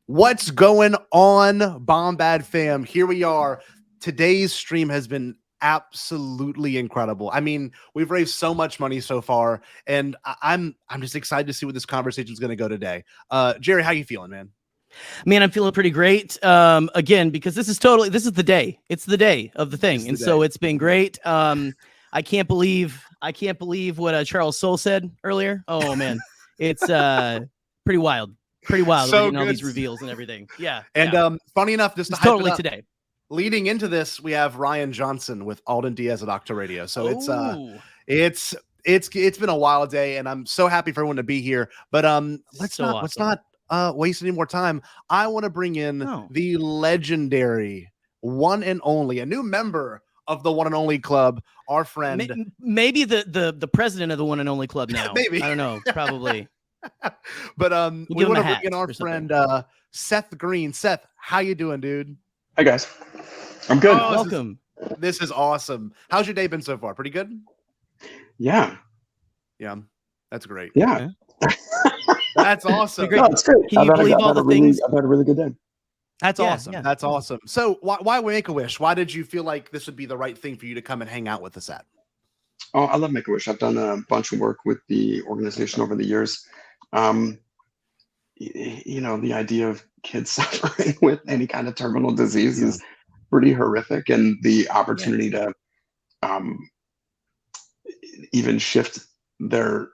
What's going on, Bombad fam? Here we are. Today's stream has been absolutely incredible. I mean, we've raised so much money so far, and I'm just excited to see where this conversation is going to go today. Jerry, how you feeling, man? Man, I'm feeling pretty great. Again, because this is the day. It's the day of the thing, and so it's been great. I can't believe what Charles Soule said earlier. Oh man, it's pretty wild. Pretty wild. So We're getting all these reveals and everything. Yeah. And funny enough, just to hype totally it up, today. Leading into this, we have Ryan Johnson with Alden Diaz at Octo Radio. So it's been a wild day, and I'm so happy for everyone to be here. But let's not waste any more time. I want to bring in the legendary one and only, a new member of the One and Only Club, our friend. Maybe the president of the One and Only Club now. Maybe. I don't know. Probably. But we want to bring in our friend Seth Green. Seth, how you doing, dude? Hi guys, I'm good. Welcome. This is awesome. How's your day been so far? Pretty good. Yeah, that's great. Yeah, that's awesome. No, it's great. Can you believe all the things? I've had a really good day. That's awesome. Yeah. That's awesome. So why Make-A-Wish? Why did you feel like this would be the right thing for you to come and hang out with us at? Oh, I love Make-A-Wish. I've done a bunch of work with the organization over the years. You know, the idea of kids suffering with any kind of terminal disease is pretty horrific, and the opportunity to even shift their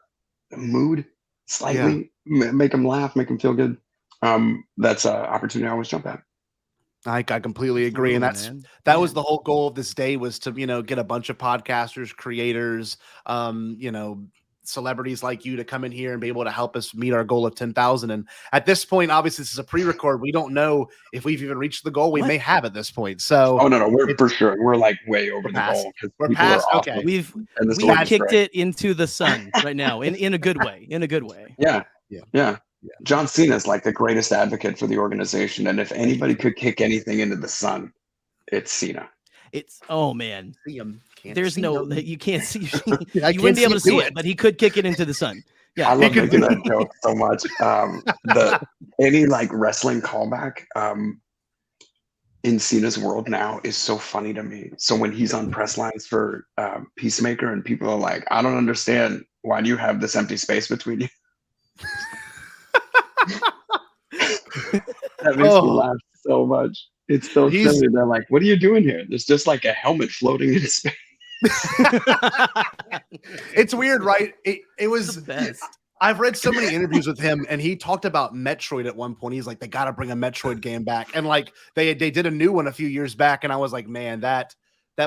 mood slightly, make them laugh, make them feel good. That's an opportunity I always jump at. I completely agree. And that was the whole goal of this day, was to, get a bunch of podcasters, creators, celebrities like you to come in here and be able to help us meet our goal of 10,000. And at this point, obviously this is a pre-record. We don't know if we've even reached the goal. We may have at this point. So no, we're for sure. We're like way over the goal. We're past. Okay. We've kicked it into the sun right now in a good way. Yeah. John Cena is like the greatest advocate for the organization, and if anybody could kick anything into the sun, it's Cena. Man. There's no you can't see. You wouldn't be able to see it, but he could kick it into the sun. Yeah, I love making that joke so much. Any like wrestling callback in Cena's world now is so funny to me. So when he's on press lines for Peacemaker, and people are like, "I don't understand. Why do you have this empty space between you?" That makes me laugh so much. It's so silly. They're like, "What are you doing here?" There's just like a helmet floating in space. It's weird, right? It was the best. I've read so many interviews with him, and he talked about Metroid at one point. He's like, they got to bring a Metroid game back, and like they did a new one a few years back, and I was like, man, that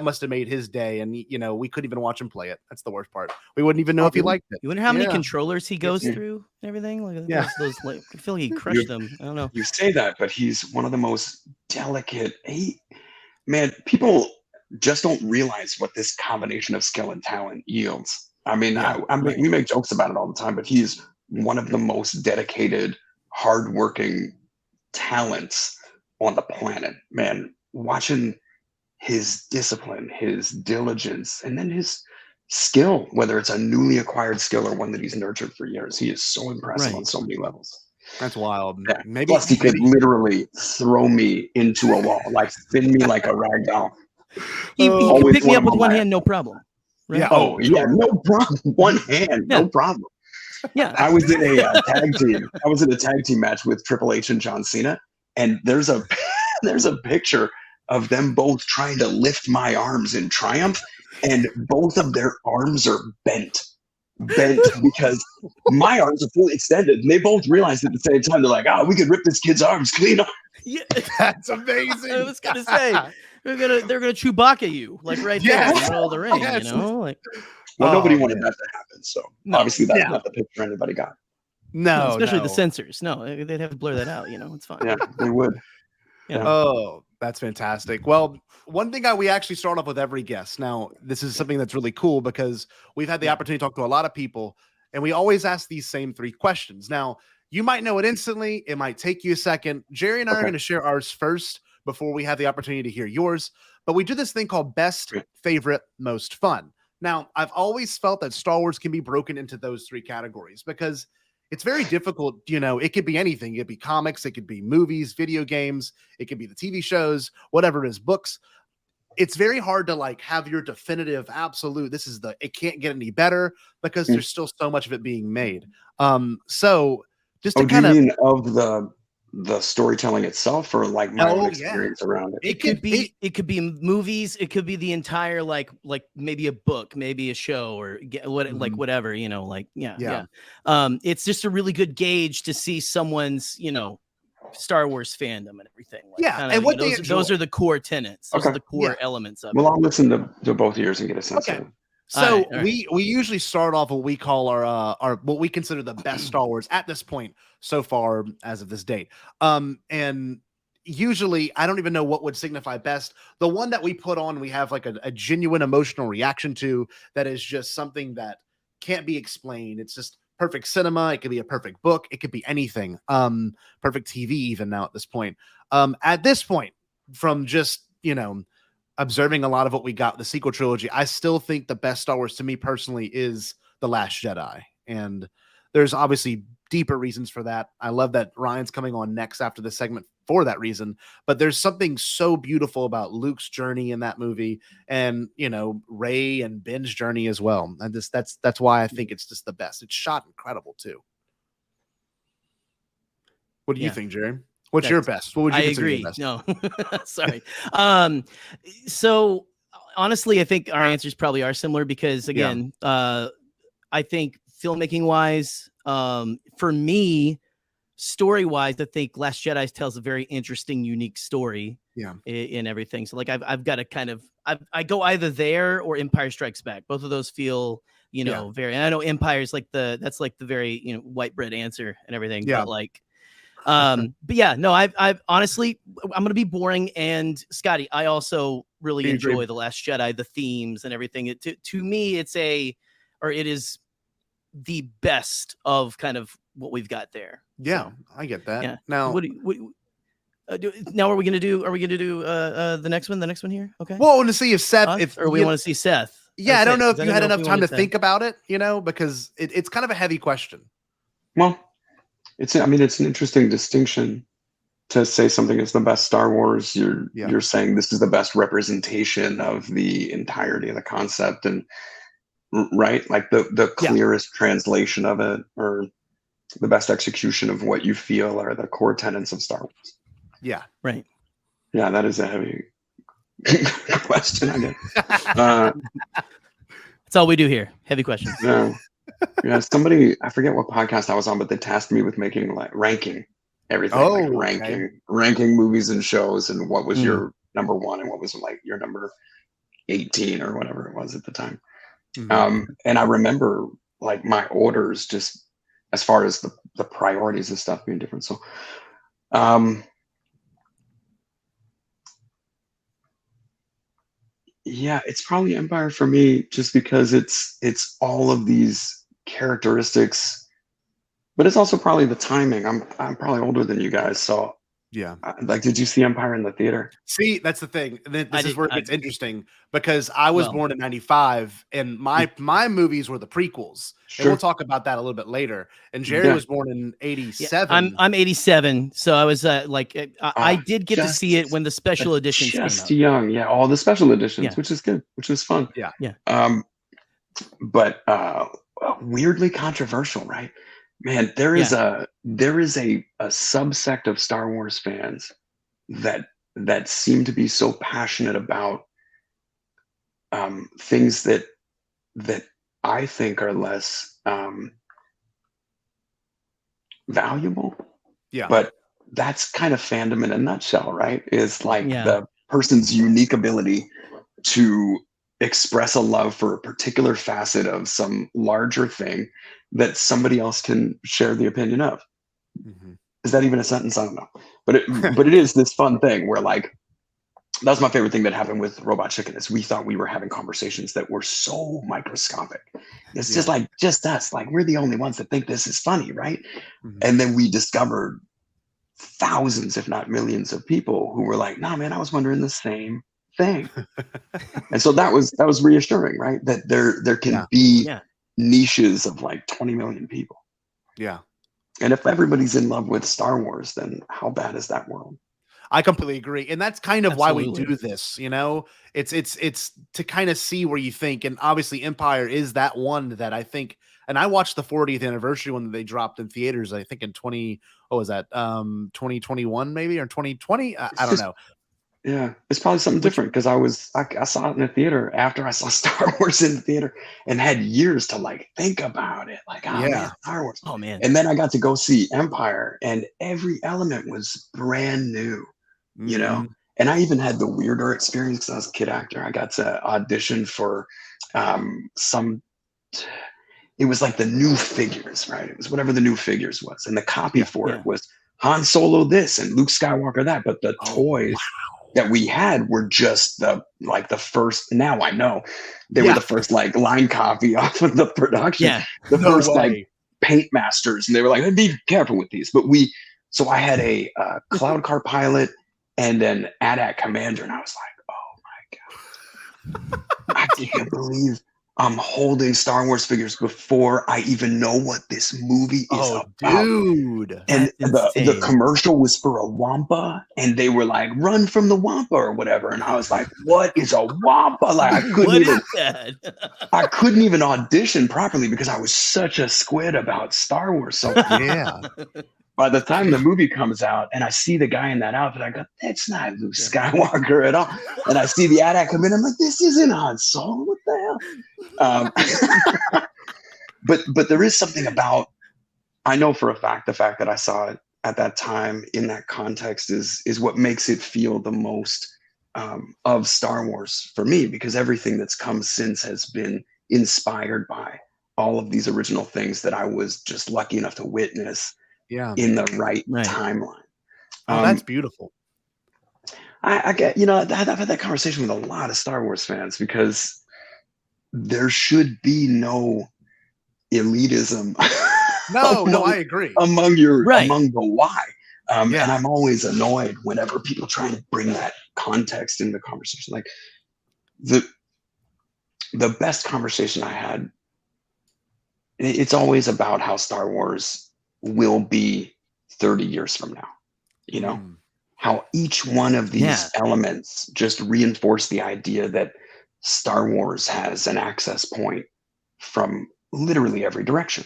must have made his day. And we couldn't even watch him play it. That's the worst part. We wouldn't even know if he liked it. You wonder how many controllers he goes through and everything. Those I feel like he crushed them. I don't know. You say that, but he's one of the most delicate. People just don't realize what this combination of skill and talent yields. I mean, we make jokes about it all the time, but he's one of the most dedicated, hardworking talents on the planet. Man, watching his discipline, his diligence, and then his skill, whether it's a newly acquired skill or one that he's nurtured for years, he is so impressive on so many levels. That's wild. Yeah. Plus, he could literally throw me into a wall, like spin me like a rag doll. He can pick me up with one hand, no problem. Right? Yeah. Oh, yeah, no problem. One hand, no problem. Yeah. I was in a tag team. I was in a tag team match with Triple H and John Cena, and there's a picture of them both trying to lift my arms in triumph, and both of their arms are bent because my arms are fully extended, and they both realized at the same time, they're like, we could rip this kid's arms clean off. Yeah, that's amazing. I was gonna say they're gonna Chewbacca you like right there in the middle of the ring. Yes. Nobody wanted that to happen, so obviously that's not the picture anybody got. No, especially the censors. No, they'd have to blur that out. It's fine. Yeah, they would. Yeah. Oh, that's fantastic. Well, one thing we actually start off with every guest. Now, this is something that's really cool because we've had the opportunity to talk to a lot of people, and we always ask these same 3 questions. Now, you might know it instantly. It might take you a second. Jerry and I are going to share ours first before we have the opportunity to hear yours. But we do this thing called best, favorite, most fun. Now, I've always felt that Star Wars can be broken into those 3 categories because it's very difficult. You know, it could be anything. It could be comics, it could be movies, video games, it could be the TV shows, whatever it is, books. It's very hard to like have your definitive absolute, this is it can't get any better, because there's still so much of it being made. So just to do kind you mean of the storytelling itself, or like my own experience around it? It could be movies, it could be the entire like maybe a book, maybe a show, or like whatever, you know, like yeah. It's just a really good gauge to see someone's, you know, Star Wars fandom and everything. Like, and what those are the core tenets. Those are the core elements of it. Well, I'll listen to both ears and get a sense of it. So all right. we usually start off what we call our what we consider the best Star Wars at this point so far as of this date. And usually I don't even know what would signify best. The one that we put on, we have like a genuine emotional reaction to, that is just something that can't be explained. It's just perfect cinema. It could be a perfect book. It could be anything. Perfect TV even now at this point. At this point, from just, you know, observing a lot of what we got, the sequel trilogy, I still think the best Star Wars to me personally is The Last Jedi. And there's obviously deeper reasons for that. I love that Ryan's coming on next after this segment for that reason, but there's something so beautiful about Luke's journey in that movie, and, you know, Rey and Ben's journey as well. And that's why I think it's just the best. It's shot incredible too. What do you think, Jerry? What's your best? What would you consider your best? No, sorry. So honestly, I think our answers probably are similar, because again, I think filmmaking wise, for me, story wise, I think Last Jedi tells a very interesting, unique story. In everything. So like I've got to kind of I go either there or Empire Strikes Back. Both of those feel, you know, very. And I know Empire's like that's like the very, you know, white bread answer and everything. But like. But yeah, no, I've honestly, I'm gonna be boring. And Scotty, I also really enjoy The Last Jedi, the themes and everything. To me, it is the best of kind of what we've got there. Yeah, so, I get that. Yeah. Now, now are we gonna do the next one here? Okay. Well, I want to see if Seth, we want to see Seth. Yeah, I don't know if you had enough time to think about it, you know, because it's kind of a heavy question. Well, it's an interesting distinction to say something is the best Star Wars. You're saying this is the best representation of the entirety of the concept, and right, like the clearest translation of it, or the best execution of what you feel are the core tenets of Star Wars. Yeah, right. Yeah, that is a heavy question, I guess. That's all we do here. Heavy questions. Yeah, somebody, I forget what podcast I was on, but they tasked me with making like ranking everything, ranking movies and shows, and what was your number one and what was like your number 18 or whatever it was at the time. And I remember like my orders, just as far as the priorities and stuff being different. So yeah, it's probably Empire for me, just because it's all of these characteristics, but it's also probably the timing. I'm probably older than you guys, so like, did you see Empire in the theater? See, that's the thing. This is where it gets interesting, because I was born in 95, and my movies were the prequels. Sure. And we'll talk about that a little bit later. And Jerry was born in 87. I'm 87, so I was I did get to see it when the special editions came out. Just young, all the special editions, which is good, which is fun. But weirdly controversial, right? Man, there is a subsect of Star Wars fans that seem to be so passionate about things that I think are less valuable. Yeah. But that's kind of fandom in a nutshell, right? Is like the person's unique ability to express a love for a particular facet of some larger thing that somebody else can share the opinion of. Is that even a sentence? I don't know. But it is this fun thing where, like, that was my favorite thing that happened with Robot Chicken, is we thought we were having conversations that were so microscopic. It's just us. Like, we're the only ones that think this is funny, right? And then we discovered thousands, if not millions, of people who were like, "Nah, man, I was wondering the same thing." And so that was reassuring, right? That there can be niches of like 20 million people. Yeah. And if everybody's in love with Star Wars, then how bad is that world? I completely agree. And that's kind of Absolutely. why we do this, you know? It's to kind of see where you think. And obviously Empire is that one that I think, and I watched the 40th anniversary when they dropped in theaters, I think in 2021 maybe, or 2020. I don't know. Yeah, it's probably something different because I saw it in the theater after I saw Star Wars in the theater and had years to like think about it. Like, oh man, Star Wars. Oh man. And then I got to go see Empire and every element was brand new, you know? And I even had the weirder experience because I was a kid actor. I got to audition for it was like the new figures, right? It was whatever the new figures was. And the copy for it was Han Solo this and Luke Skywalker that. But the toys that we had were just the first, now I know they were the first like line copy off of the production. The first like paint masters. And they were like, be careful with these. But so I had a cloud car pilot and an AT-AT commander. And I was like, oh my God, I can't believe I'm holding Star Wars figures before I even know what this movie is about. Dude. And the commercial was for a Wampa, and they were like, run from the Wampa or whatever. And I was like, what is a Wampa? Like I couldn't even audition properly because I was such a squid about Star Wars. So by the time the movie comes out and I see the guy in that outfit, I go, that's not Luke Skywalker at all. And I see the AT-AT come in, I'm like, this isn't Han Solo. What the hell? But there is something about, I know for a fact, the fact that I saw it at that time in that context is what makes it feel the most of Star Wars for me, because everything that's come since has been inspired by all of these original things that I was just lucky enough to witness in the right timeline. That's beautiful. I get, I've had that conversation with a lot of Star Wars fans because there should be no elitism. No, I agree. Among the why. And I'm always annoyed whenever people try to bring that context into the conversation. Like the best conversation I had, it's always about how Star Wars will be 30 years from now, how each one of these elements just reinforce the idea that Star Wars has an access point from literally every direction.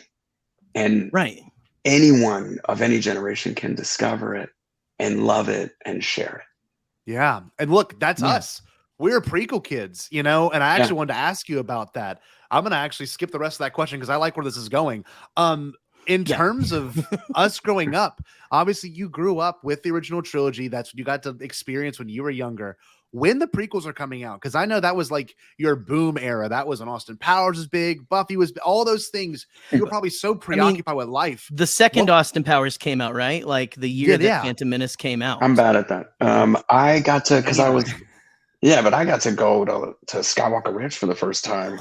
And anyone of any generation can discover it and love it and share it. Yeah. And look, that's us. We're prequel kids, and I actually wanted to ask you about that. I'm going to actually skip the rest of that question because I like where this is going. In terms of us growing up, obviously you grew up with the original trilogy. That's what you got to experience when you were younger. When the prequels are coming out, because I know that was like your boom era. That was when Austin Powers was big, Buffy was all those things. You were probably so preoccupied with life. The second Austin Powers came out, right? Like the year that Phantom Menace came out. I'm bad at that. I got to, because I was, but I got to go to Skywalker Ranch for the first time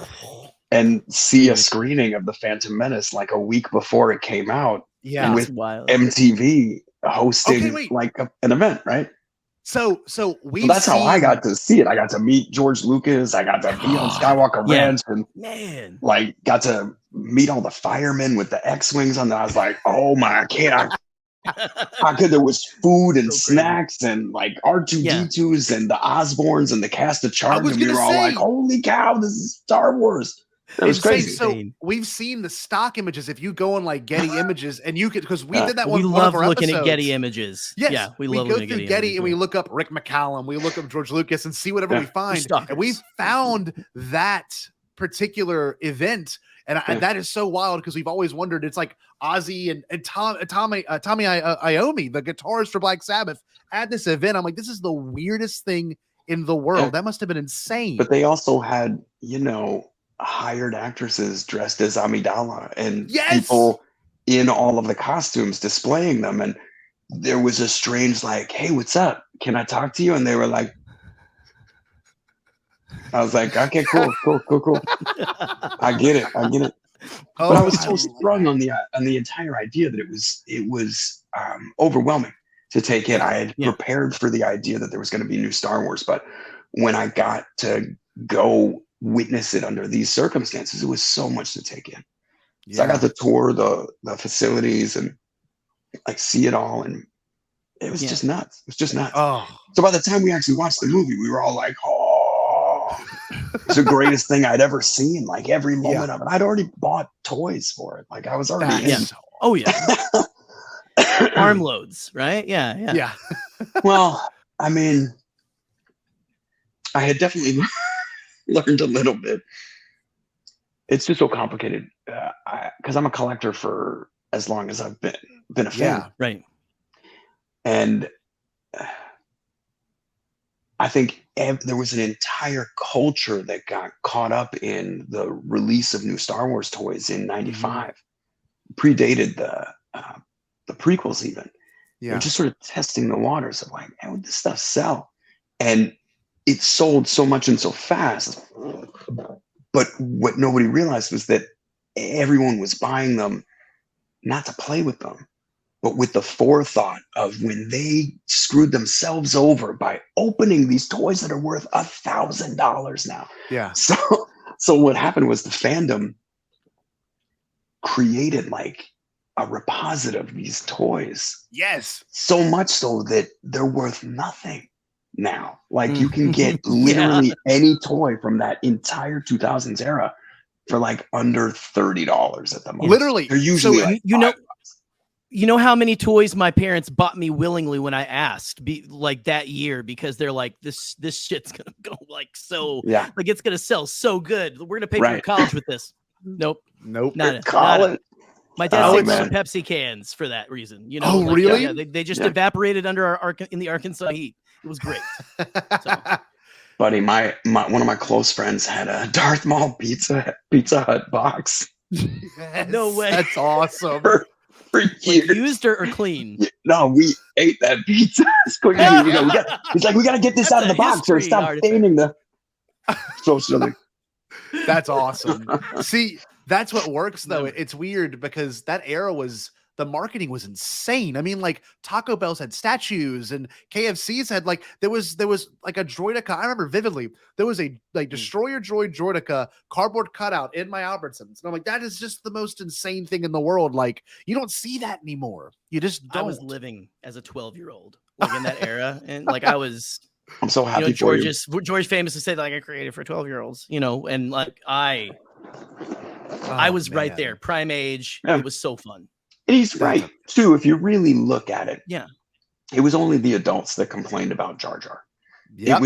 and see a screening of the Phantom Menace like a week before it came out. Yeah, with MTV hosting an event, right? So that's how I got to see it. I got to meet George Lucas. I got to be on Skywalker Ranch and got to meet all the firemen with the X-Wings on that. I was like, oh my God. How could there was food and snacks and like R2D2s and the Osborns and the cast of Charge, and we were all like, holy cow, this is Star Wars. That was crazy. So we've seen the stock images. If you go on like Getty Images, and you could, because we did that one. We love looking at Getty Images. Yes, yeah, we love go through Getty and we look up Rick McCallum, we look up George Lucas, and see whatever we find. And we found that particular event, and that is so wild because we've always wondered. It's like Ozzy and Tommy Iommi, the guitarist for Black Sabbath, at this event. I'm like, this is the weirdest thing in the world. That must have been insane. But they also had, hired actresses dressed as Amidala and people in all of the costumes displaying them. And there was a strange like, hey, what's up? Can I talk to you? And they were like, I was like, okay, cool. I get it. But I was so sprung on the entire idea that it was overwhelming to take in. I had prepared for the idea that there was going to be new Star Wars, but when I got to go witness it under these circumstances, it was so much to take in. So I got to tour the facilities, and like see it all, and it was just nuts. It was just nuts. Oh, So by the time we actually watched the movie, we were all like, "Oh, it's the greatest thing I'd ever seen!" Like every moment of it. I'd already bought toys for it. Like I was already in. Oh yeah. Armloads, right? Yeah. Well, I mean, I had definitely learned a little bit. It's just so complicated because I'm a collector for as long as I've been a fan. Yeah, right. And I think there was an entire culture that got caught up in the release of new Star Wars toys in '95, predated the prequels even. Yeah. They're just sort of testing the waters of like, how would this stuff sell? And it sold so much and so fast. But what nobody realized was that everyone was buying them not to play with them, but with the forethought of when they screwed themselves over by opening these toys that are worth $1,000 now. Yeah. So what happened was the fandom created like a repository of these toys. Yes. So much so that they're worth nothing now. Like you can get literally any toy from that entire 2000s era for like under $30 at the most. Literally. They're usually so like you know how many toys my parents bought me willingly when I asked, like that year, because they're like, this shit's gonna go like so, like it's gonna sell so good. We're gonna pay for your college with this. Nope. Not college. My dad saved some Pepsi cans for that reason. You know? Oh, like, really? Yeah, they just evaporated under in the Arkansas heat. It was great. So. Buddy, my one of my close friends had a Darth Maul Pizza Hut box. Yes, no way. That's awesome. For years. Like used or clean? No, we ate that pizza as quick as we go. He's like, we got to get this out of the box or stop staining the. So silly. That's awesome. See, that's what works though. It's weird because that era the marketing was insane. I mean, like Taco Bell's had statues and KFC's had like, there was like a droideka. I remember vividly, there was a like destroyer droid droideka cardboard cutout in my Albertsons. And I'm like, that is just the most insane thing in the world. Like you don't see that anymore. You just don't. I was living as a 12-year-old like in that era. And like I'm so happy for you. George famously said like I created for 12-year-olds, you know, and like I was right there, prime age. Yeah. It was so fun. And he's right too. If you really look at it, it was only the adults that complained about Jar Jar. Yep,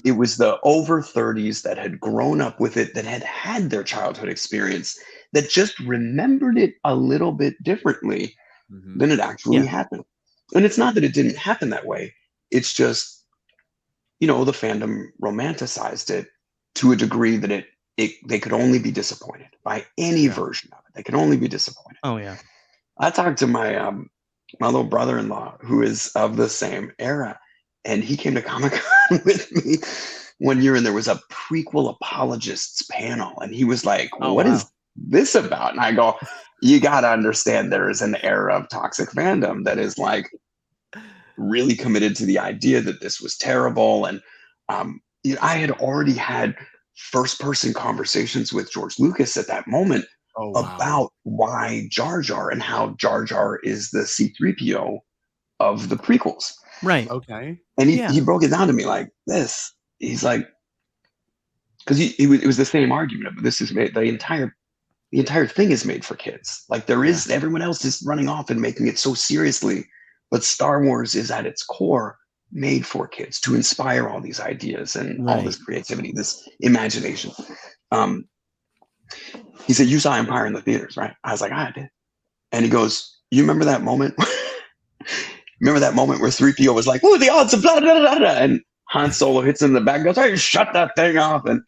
it was the over 30s that had grown up with it, that had their childhood experience, that just remembered it a little bit differently than it actually happened. And it's not that it didn't happen that way. It's just, the fandom romanticized it to a degree that they could only be disappointed by any version of it. They could only be disappointed. Oh yeah. I talked to my my little brother-in-law who is of the same era, and he came to Comic-Con with me one year, and there was a prequel apologists panel, and he was like, "What is this about?" And I go, "You got to understand, there is an era of toxic fandom that is like really committed to the idea that this was terrible." And I had already had first-person conversations with George Lucas at that moment. About why Jar Jar and how Jar Jar is the C-3PO of the prequels. Right. Okay. And he broke it down to me like this. He's like, because it was the same argument, but this is made, the entire thing is made for kids. Like everyone else is running off and making it so seriously, but Star Wars is at its core made for kids to inspire all these ideas and all this creativity, this imagination. He said, "You saw Empire in the theaters, right?" I was like, "I did." And he goes, "You remember that moment? Remember that moment where 3PO was like, "Oh, the odds of blah, blah, blah, blah," and Han Solo hits him in the back and goes, "Hey, shut that thing off." And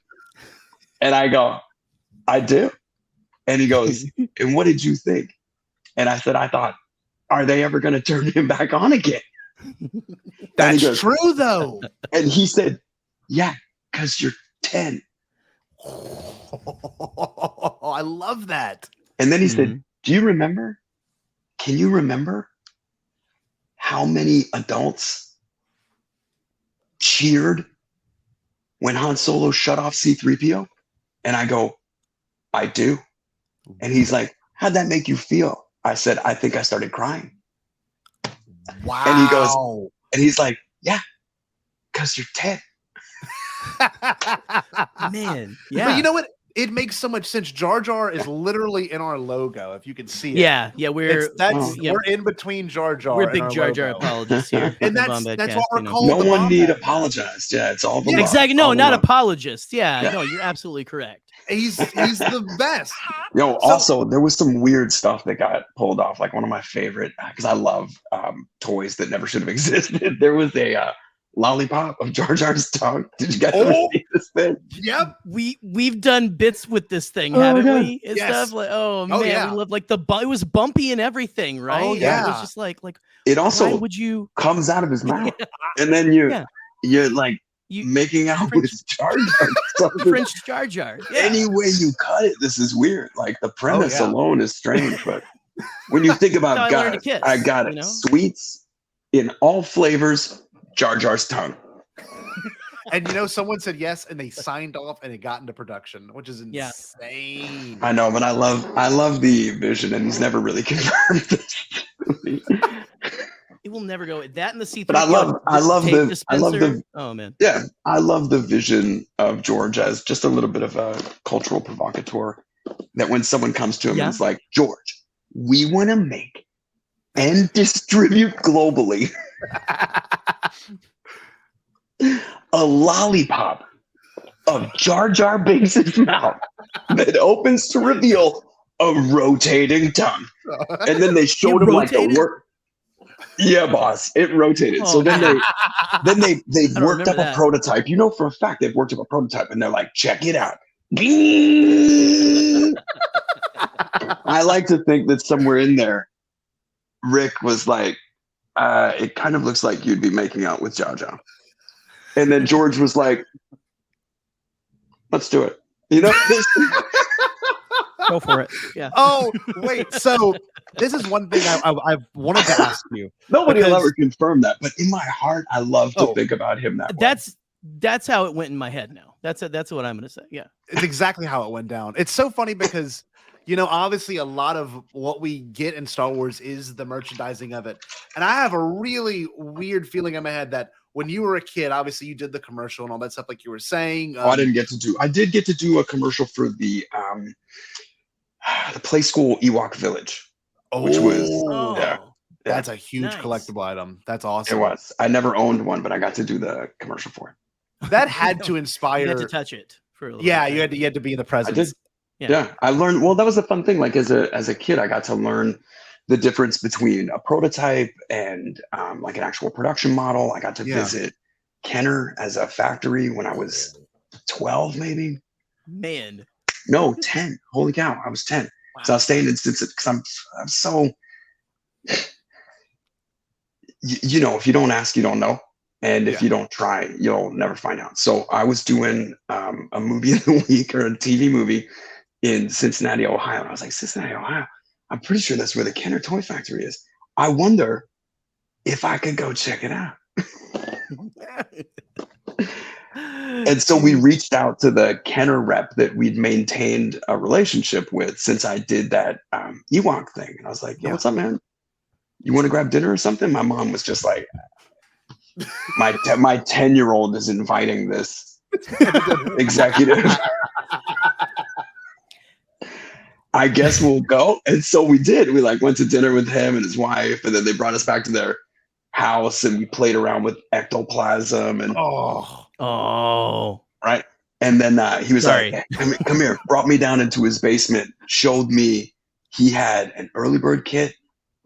I go, "I do." And he goes, "And what did you think?" And I said, "I thought, are they ever going to turn him back on again?" That's true, though. And he said, "Yeah, because you're 10. I love that. And then he said, can you remember how many adults cheered when Han Solo shut off C-3PO?" And I go, "I do." And he's like, "How'd that make you feel?" I said, "I think I started crying." Wow. And he goes, and he's like, yeah, because you're 10. Man, yeah. But you know what? It makes so much sense. Jar Jar is literally in our logo, if you can see it. Yeah, we're in between Jar Jar. We're big and Jar Jar apologists here. And that's what we're called. No one need apologize. Yeah, it's all the love. Exactly. No, all not apologists. Yeah, no, you're absolutely correct. He's the best. Yo, also, there was some weird stuff that got pulled off. Like one of my favorite, because I love toys that never should have existed. There was a lollipop of Jar Jar's tongue. Did you guys ever see this thing? Yep. We've done bits with this thing, haven't we? And yes. Stuff like, man, we love like it was bumpy and everything, right? Oh yeah. It was just like it also why would you comes out of his mouth, and then you're like making out with Jar Jar. French Jar Jar. Yeah. Any way you cut it, this is weird. Like the premise alone is strange, but when you think about guys, I got it. Sweets in all flavors. Jar Jar's tongue. And someone said yes, and they signed off, and it got into production, which is insane. I know, but I love the vision, and he's never really confirmed this. It will never go that in the C3. But I love the oh man. Yeah, I love the vision of George as just a little bit of a cultural provocateur. That when someone comes to him and is like, George, we want to make and distribute globally a lollipop of Jar Jar Binks' mouth that opens to reveal a rotating tongue. And then they showed him like the work. Yeah, boss, it rotated. Oh, so then they worked up that. a prototype. For a fact they've worked up a prototype, and they're like, check it out. I like to think that somewhere in there, Rick was like, it kind of looks like you'd be making out with Jar Jar. And then George was like, let's do it. Go for it. Yeah. Oh, wait. So this is one thing I wanted to ask you. Nobody will ever confirm that, but in my heart, I love to think about him that way. That's how it went in my head now. That's what I'm going to say. Yeah. It's exactly how it went down. It's so funny because obviously a lot of what we get in Star Wars is the merchandising of it. And I have a really weird feeling in my head that when you were a kid, obviously you did the commercial and all that stuff, like you were saying. I did get to do a commercial for the Play School Ewok Village, which was, that's a huge collectible item. That's awesome. It was. I never owned one, but I got to do the commercial for it. That had to inspire. You had to touch it for a little bit. You had to be in the presence. I did. Yeah, I learned. Well, that was the fun thing. Like as a kid, I got to learn the difference between a prototype and like an actual production model. I got to visit Kenner as a factory when I was 12, maybe. Man, no, 10. Holy cow, I was 10. Wow. So I was staying in Cincinnati because I'm so. If you don't ask, you don't know. And if you don't try, you'll never find out. So I was doing a movie of the week or a TV movie in Cincinnati, Ohio. And I was like, Cincinnati, Ohio? I'm pretty sure that's where the Kenner Toy Factory is. I wonder if I could go check it out. And so we reached out to the Kenner rep that we'd maintained a relationship with since I did that Ewok thing. And I was like, yo, what's up, man? You want to grab dinner or something? My mom was just like, my 10-year-old is inviting this executive. I guess we'll go. And so we did. We went to dinner with him and his wife, and then they brought us back to their house and we played around with ectoplasm and right. And then he was like, hey, come here, brought me down into his basement, showed me he had an early bird kit.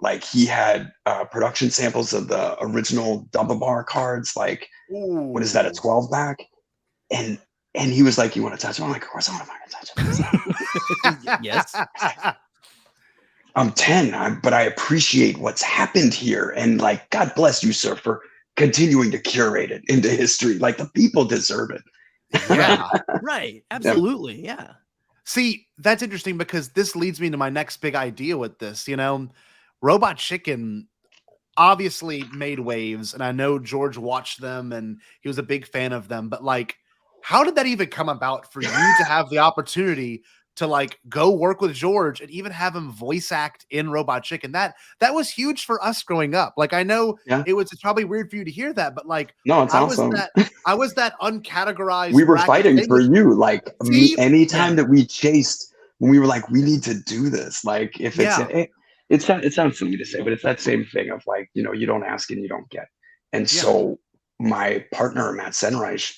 Like he had production samples of the original Double Bar cards. Like, what is that, a 12 pack? And he was like, you want to touch them? I'm like, of course I want to fucking touch them. Yes. I'm 10, but I appreciate what's happened here. And like, God bless you, sir, for continuing to curate it into history. Like the people deserve it. Yeah. Right. Absolutely. Yeah. See, that's interesting because this leads me to my next big idea with this. Robot Chicken obviously made waves, and I know George watched them and he was a big fan of them, but like, how did that even come about for you to have the opportunity to like go work with George and even have him voice act in Robot Chicken. That was huge for us growing up. Like, I know it's probably weird for you to hear that, but like, no, it's awesome. I was that uncatetegtered. We were fighting for you. Like, anytime that we chased, when we were like, we need to do this. Like, if it sounds silly to say, but it's that same thing of like, you know, you don't ask and you don't get. And so my partner, Matt Senreich,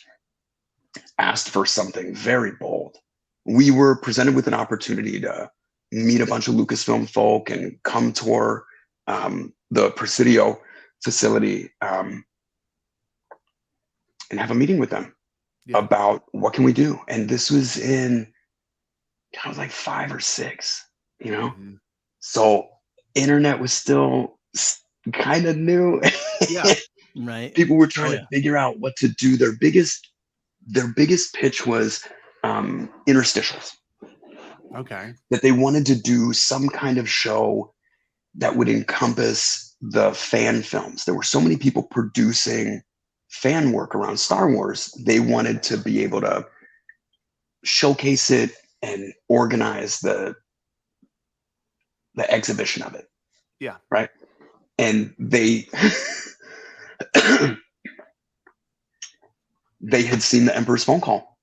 asked for something very bold. We were presented with an opportunity to meet a bunch of Lucasfilm folk and come tour the Presidio facility and have a meeting with them about what can we do. And this was I was like 5 or 6, you know? Mm-hmm. So internet was still kind of new. Right. People were trying to figure out what to do. Their biggest pitch was interstitials. Okay. That they wanted to do some kind of show that would encompass the fan films. There were so many people producing fan work around Star Wars. They wanted to be able to showcase it and organize the exhibition of it. Yeah. Right. And they they had seen the Emperor's Phone Call,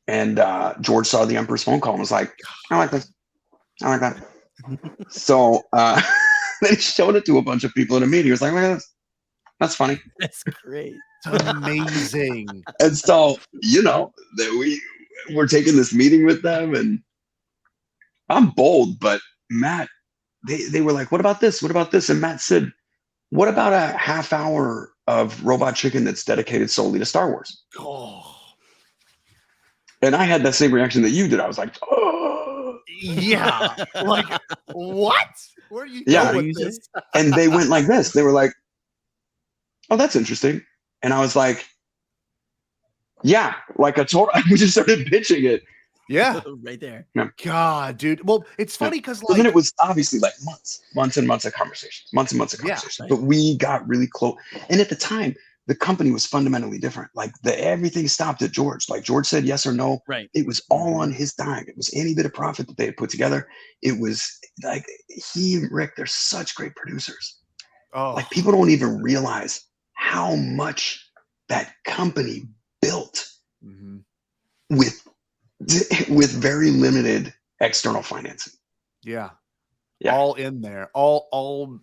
and George saw the Emperor's Phone Call and was like, I like this. I like that. So then he showed it to a bunch of people in a meeting. He was like, look at this. That's funny. That's great. It's amazing. And so, you know, that we're taking this meeting with them, and I'm bold, but Matt, they were like, what about this? What about this? And Matt said, what about a half hour of Robot Chicken that's dedicated solely to Star Wars? Oh. And I had that same reaction that you did. I was like, oh. Yeah. Like, what? Where are you going with this? And they went like this. They were like, oh, that's interesting. And I was like, yeah, like a tour. We just started pitching it. Yeah. Right there. Yeah. God, dude. Well, it's funny because like, then it was obviously like months and months of conversations. Right. But we got really close. And at the time, the company was fundamentally different. Like everything stopped at George. Like George said yes or no. Right. It was all on his dime. It was any bit of profit that they had put together. It was like he and Rick, they're such great producers. Oh. Like people don't even realize how much that company built with very limited external financing. Yeah. All in there. All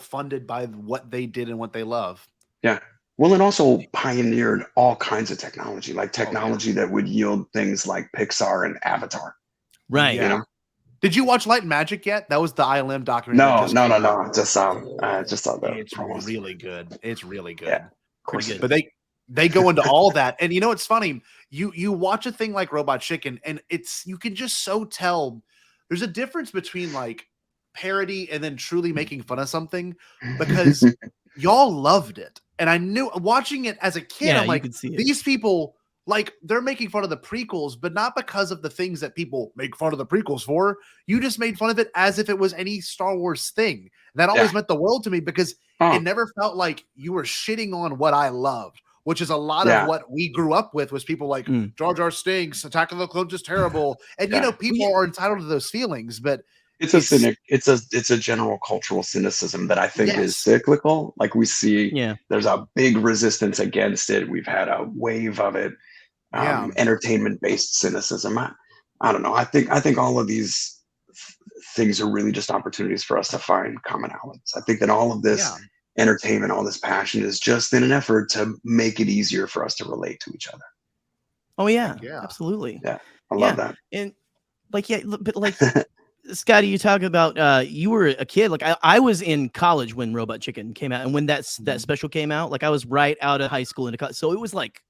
funded by what they did and what they love. Yeah. Well, it also pioneered all kinds of technology, like technology that would yield things like Pixar and Avatar. Right. Yeah. You know? Did you watch Light and Magic yet? That was the ILM documentary. No. Just saw the It's promos. Really good. It's really good. Yeah, of course. Good. But they go into all that. And you know what's funny? You watch a thing like Robot Chicken, and you can just so tell there's a difference between like parody and then truly making fun of something, because y'all loved it. And I knew watching it as a kid, I'm like, these people, like, they're making fun of the prequels, but not because of the things that people make fun of the prequels for. You just made fun of it as if it was any Star Wars thing. And that always meant the world to me, because it never felt like you were shitting on what I loved, which is a lot of what we grew up with, was people like Jar Jar stinks, Attack of the Clones is terrible. And, you know, people are entitled to those feelings, but it's a general cultural cynicism that I think is cyclical. Like we see there's a big resistance against it. We've had a wave of it. Entertainment-based cynicism. I don't know. I think all of these things are really just opportunities for us to find commonalities. I think that all of this entertainment, all this passion is just in an effort to make it easier for us to relate to each other. Oh yeah. Absolutely. Yeah, I love that. And like, but like, Scotty, you talk about you were a kid. Like I was in college when Robot Chicken came out, and when that special came out, like I was right out of high school into college, so it was like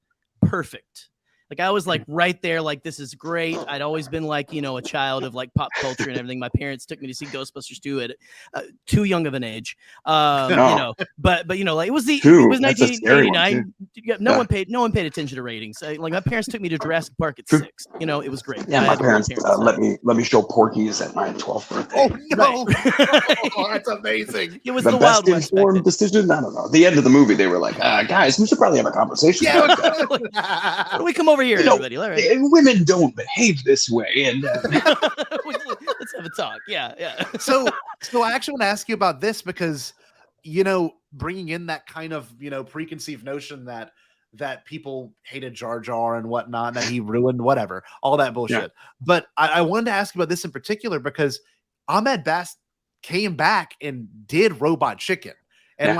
perfect. Like I was like right there, like this is great. I'd always been like, you know, a child of like pop culture and everything. My parents took me to see Ghostbusters 2 at too young of an age, you know. But you know, like it was 1989. No one paid attention to ratings. Like my parents took me to Jurassic Park at 6. You know, it was great. Yeah, my parents let me show Porky's at my 12th birthday. Oh no, Right. oh, that's amazing. It was the the best Wild West. informed decision. I don't know. At the end of the movie, they were like, "Guys, we should probably have a conversation." Yeah, Why don't we come over here, everybody? All right. Women don't behave this way, and let's have a talk. Yeah. So I actually want to ask you about this because, bringing in that kind of, preconceived notion that people hated Jar Jar and whatnot, that he ruined whatever, all that bullshit. Yeah. But I wanted to ask you about this in particular because Ahmed Best came back and did Robot Chicken. And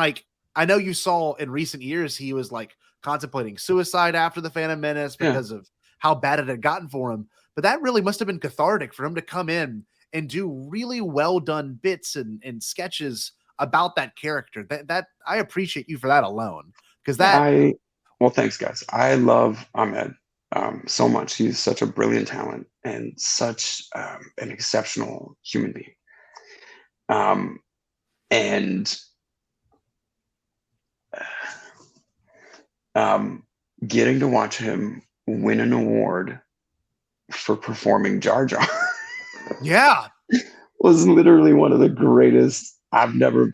I know you saw in recent years, he was like contemplating suicide after the Phantom Menace because of how bad it had gotten for him. But that really must have been cathartic for him to come in and do really well done bits and sketches about that character. That I appreciate you for that alone. Because well, thanks guys. I love Ahmed so much. He's such a brilliant talent and such an exceptional human being. And getting to watch him win an award for performing Jar Jar was literally one of the greatest. I've never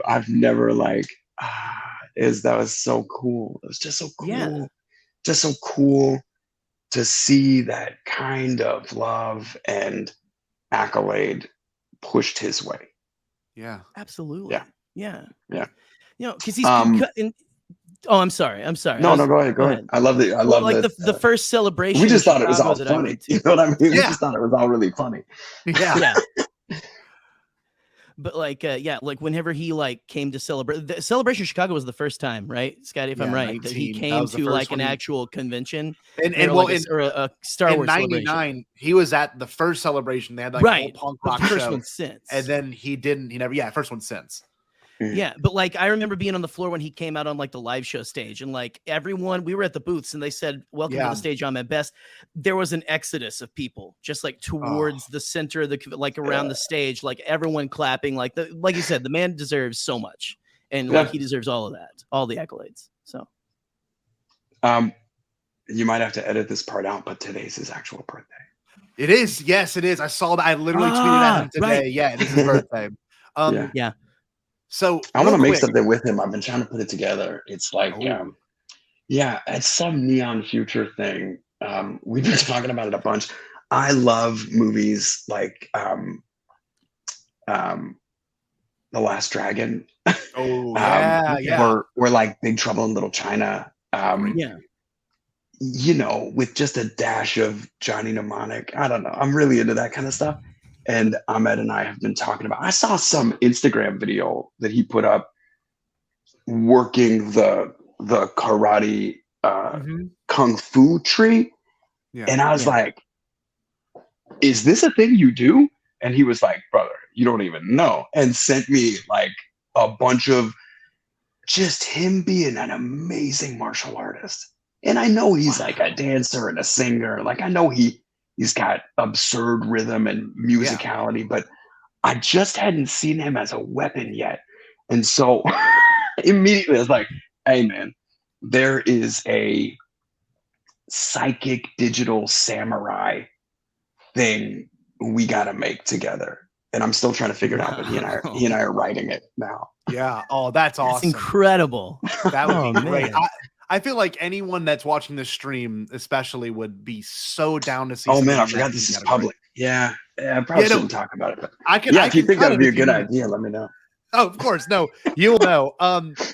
that was so cool. It was just so cool. Just so cool to see that kind of love and accolade pushed his way. Yeah, absolutely. Yeah. Because he's oh, I'm sorry. No, go ahead. I love that. The first celebration. We just thought it was all funny. You know what I mean? Yeah. We just thought it was all really funny. Yeah. But whenever he came to celebrate, the Celebration Chicago was the first time, right, Scotty? If I'm right, that he came to an actual convention or a Star Wars in '99. He was at the first celebration. They had a whole punk rock first show, one since, and then he never. Yeah, first one since. Yeah, but I remember being on the floor when he came out on the live show stage, and everyone, we were at the booths, and they said, "Welcome to the stage, Ahmed Best." There was an exodus of people just towards the center of the around the stage, everyone clapping, like you said, the man deserves so much, and he deserves all of that, all the accolades. So, you might have to edit this part out, but today's his actual birthday. It is, yes, it is. I saw that. I literally tweeted at him today. Right. Yeah, it is his birthday. Yeah. So I want to make something with him. I've been trying to put it together. It's it's some neon future thing. We've been talking about it a bunch. I love movies like The Last Dragon. Oh yeah, We're Big Trouble in Little China. With just a dash of Johnny Mnemonic. I don't know. I'm really into that kind of stuff. And Ahmed and I have been talking about. I saw some Instagram video that he put up working the karate kung fu tree, and I was like, "Is this a thing you do?" And he was like, "Brother, you don't even know," and sent me a bunch of just him being an amazing martial artist. And I know he's a dancer and a singer. I know he's got absurd rhythm and musicality, but I just hadn't seen him as a weapon yet. And so immediately I was like, hey man, there is a psychic digital samurai thing we got to make together. And I'm still trying to figure it out, but he and I are writing it now. Yeah. Oh, that's awesome. That's incredible. That would be great. I feel like anyone that's watching this stream, especially, would be so down to see. Oh man, I forgot this is public. Yeah, I probably shouldn't talk about it. But if you think that would be a good idea, let me know. Oh, of course. No, you'll know.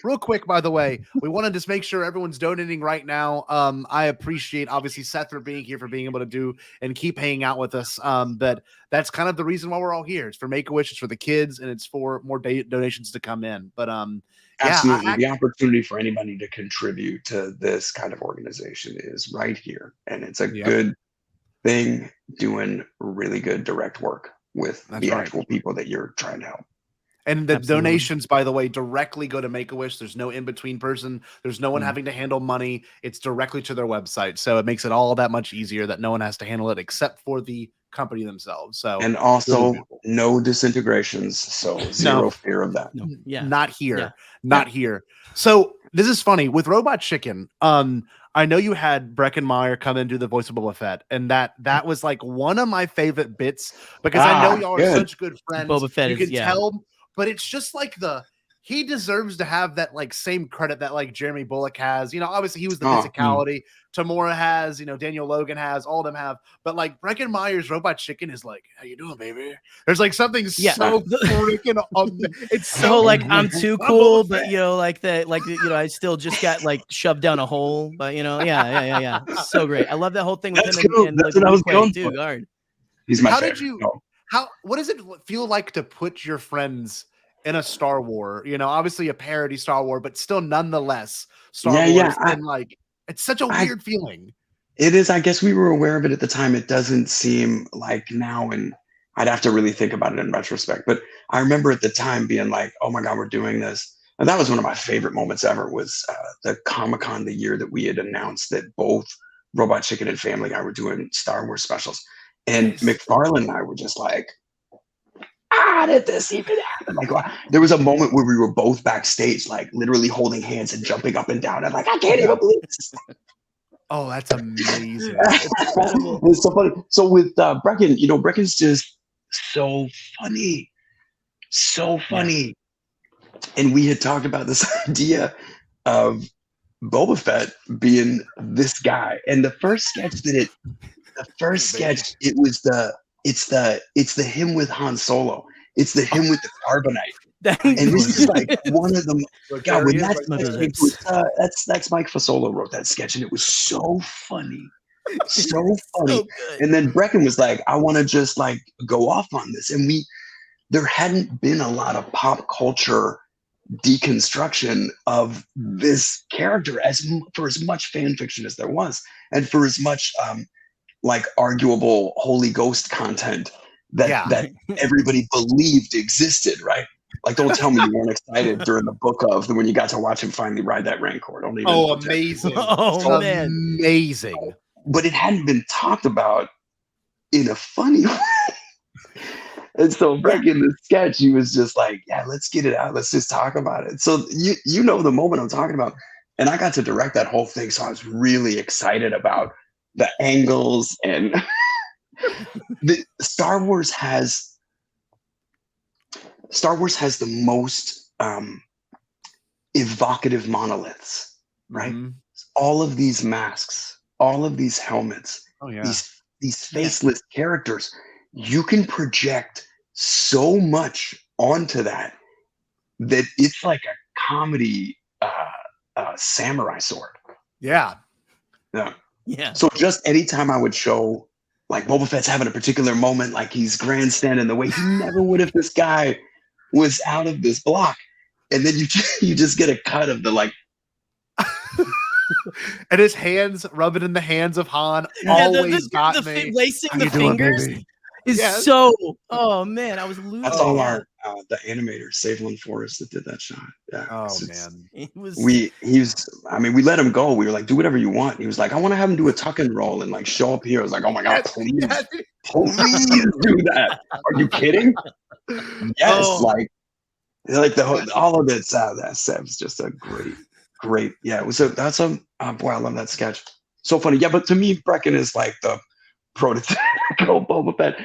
Real quick, by the way, we want to just make sure everyone's donating right now. I appreciate, obviously, Seth for being here, for being able to do and keep hanging out with us. But that's kind of the reason why we're all here. It's for Make-A-Wish, it's for the kids, and it's for more donations to come in. But absolutely, the opportunity for anybody to contribute to this kind of organization is right here, and it's a good thing doing really good direct work with the actual people that you're trying to help. And the Absolutely. donations, by the way, directly go to Make-A-Wish. There's no in-between person. There's no one having to handle money. It's directly to their website. So it makes it all that much easier that no one has to handle it except for the company themselves. So And also really no disintegrations. So zero fear of that. No. Yeah. Not here. Yeah. Not here. So this is funny. With Robot Chicken, I know you had Breckenmeyer come in and do the voice of Boba Fett, and that was like one of my favorite bits because I know y'all are such good friends. Boba Fett you can tell, but it's just like he deserves to have that like same credit that like Jeremy Bullock has. You know, obviously he was the physicality. Tamora has, you know, Daniel Logan has, all of them have, but like Breckenmeyer's Robot Chicken is like, how you doing, baby? There's like something so freaking it's so like I'm too cool, but you know, like you know, I still just got like shoved down a hole, but you know, yeah. So great. I love that whole thing with him and that's what I was going too. Guard. He's my favorite. Did you what does it feel like to put your friends in a Star Wars, you know, obviously a parody Star Wars, but still nonetheless Star Wars. And like, it's such a weird feeling. It is. I guess we were aware of it at the time. It doesn't seem like now, and I'd have to really think about it in retrospect. But I remember at the time being like, oh my God, we're doing this. And that was one of my favorite moments ever was the Comic-Con the year that we had announced that both Robot Chicken and Family Guy were doing Star Wars specials. And McFarlane and I were just like, how did this even happen? Like, there was a moment where we were both backstage, like literally holding hands and jumping up and down. I'm like, I can't even believe this. Oh, that's amazing. It's so funny. So with Brecken, you know, Brecken's just so funny. So funny. And we had talked about this idea of Boba Fett being this guy. And the first sketch it was it's the him with Han Solo. It's the him with the carbonite. And this is like one of them. God, when that's Mike Fasola wrote that sketch, and it was so funny. So funny. And then Brecken was like, I want to just like go off on this. And there hadn't been a lot of pop culture deconstruction of this character for as much fan fiction as there was, and for as much like arguable Holy Ghost content that everybody believed existed, right? Like, don't tell me you weren't excited during the book of when you got to watch him finally ride that Rancor. Don't even. Amazing! Amazing! But it hadn't been talked about in a funny way. And so Breck in the sketch, he was just like, yeah, let's get it out. Let's just talk about it. So you know the moment I'm talking about. And I got to direct that whole thing. So I was really excited about the angles and Star Wars has the most evocative monoliths, right? Mm-hmm. All of these masks, all of these helmets, these faceless characters, you can project so much onto that it's like a comedy samurai sword. Yeah. So just anytime I would show like Boba Fett's having a particular moment, like he's grandstanding the way he never would if this guy was out of this block, and then you just get a cut of the like and his hands rubbing in the hands of Han always got me. Lacing the fingers is so. Oh man, I was losing. That's all our the animators, Savelin Forrest, that did that shot. Yeah. Oh man, we let him go. We were like, do whatever you want. He was like, I want to have him do a tuck and roll and like show up here. I was like, oh my God, please do that. Are you kidding? Yes, like all of it. That Seb's just a great. Yeah, it was that's boy, I love that sketch. So funny. Yeah, but to me, Brecken is like the prototypical Boba Fett.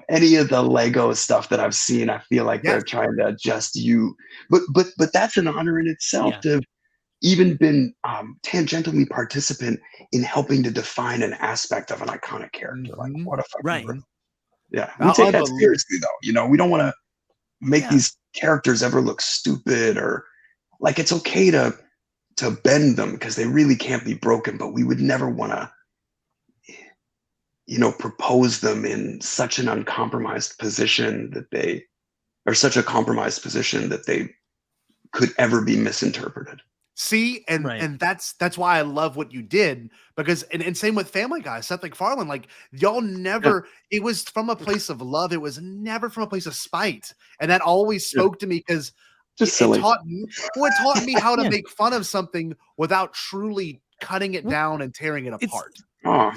Any of the Lego stuff that I've seen, I feel like they're trying to adjust you. But that's an honor in itself to have even been tangentially participant in helping to define an aspect of an iconic character. Like, what a fucking yeah. We take that seriously though. You know, we don't want to make these characters ever look stupid, or like it's okay to bend them because they really can't be broken, but we would never want to, you know, propose them in such an uncompromised position that they could ever be misinterpreted. See, and that's why I love what you did, because and same with Family Guy, Seth MacFarlane, like y'all never, it was from a place of love. It was never from a place of spite. And that always spoke to me, because just silly. It taught me how to make fun of something without truly cutting it down and tearing it apart.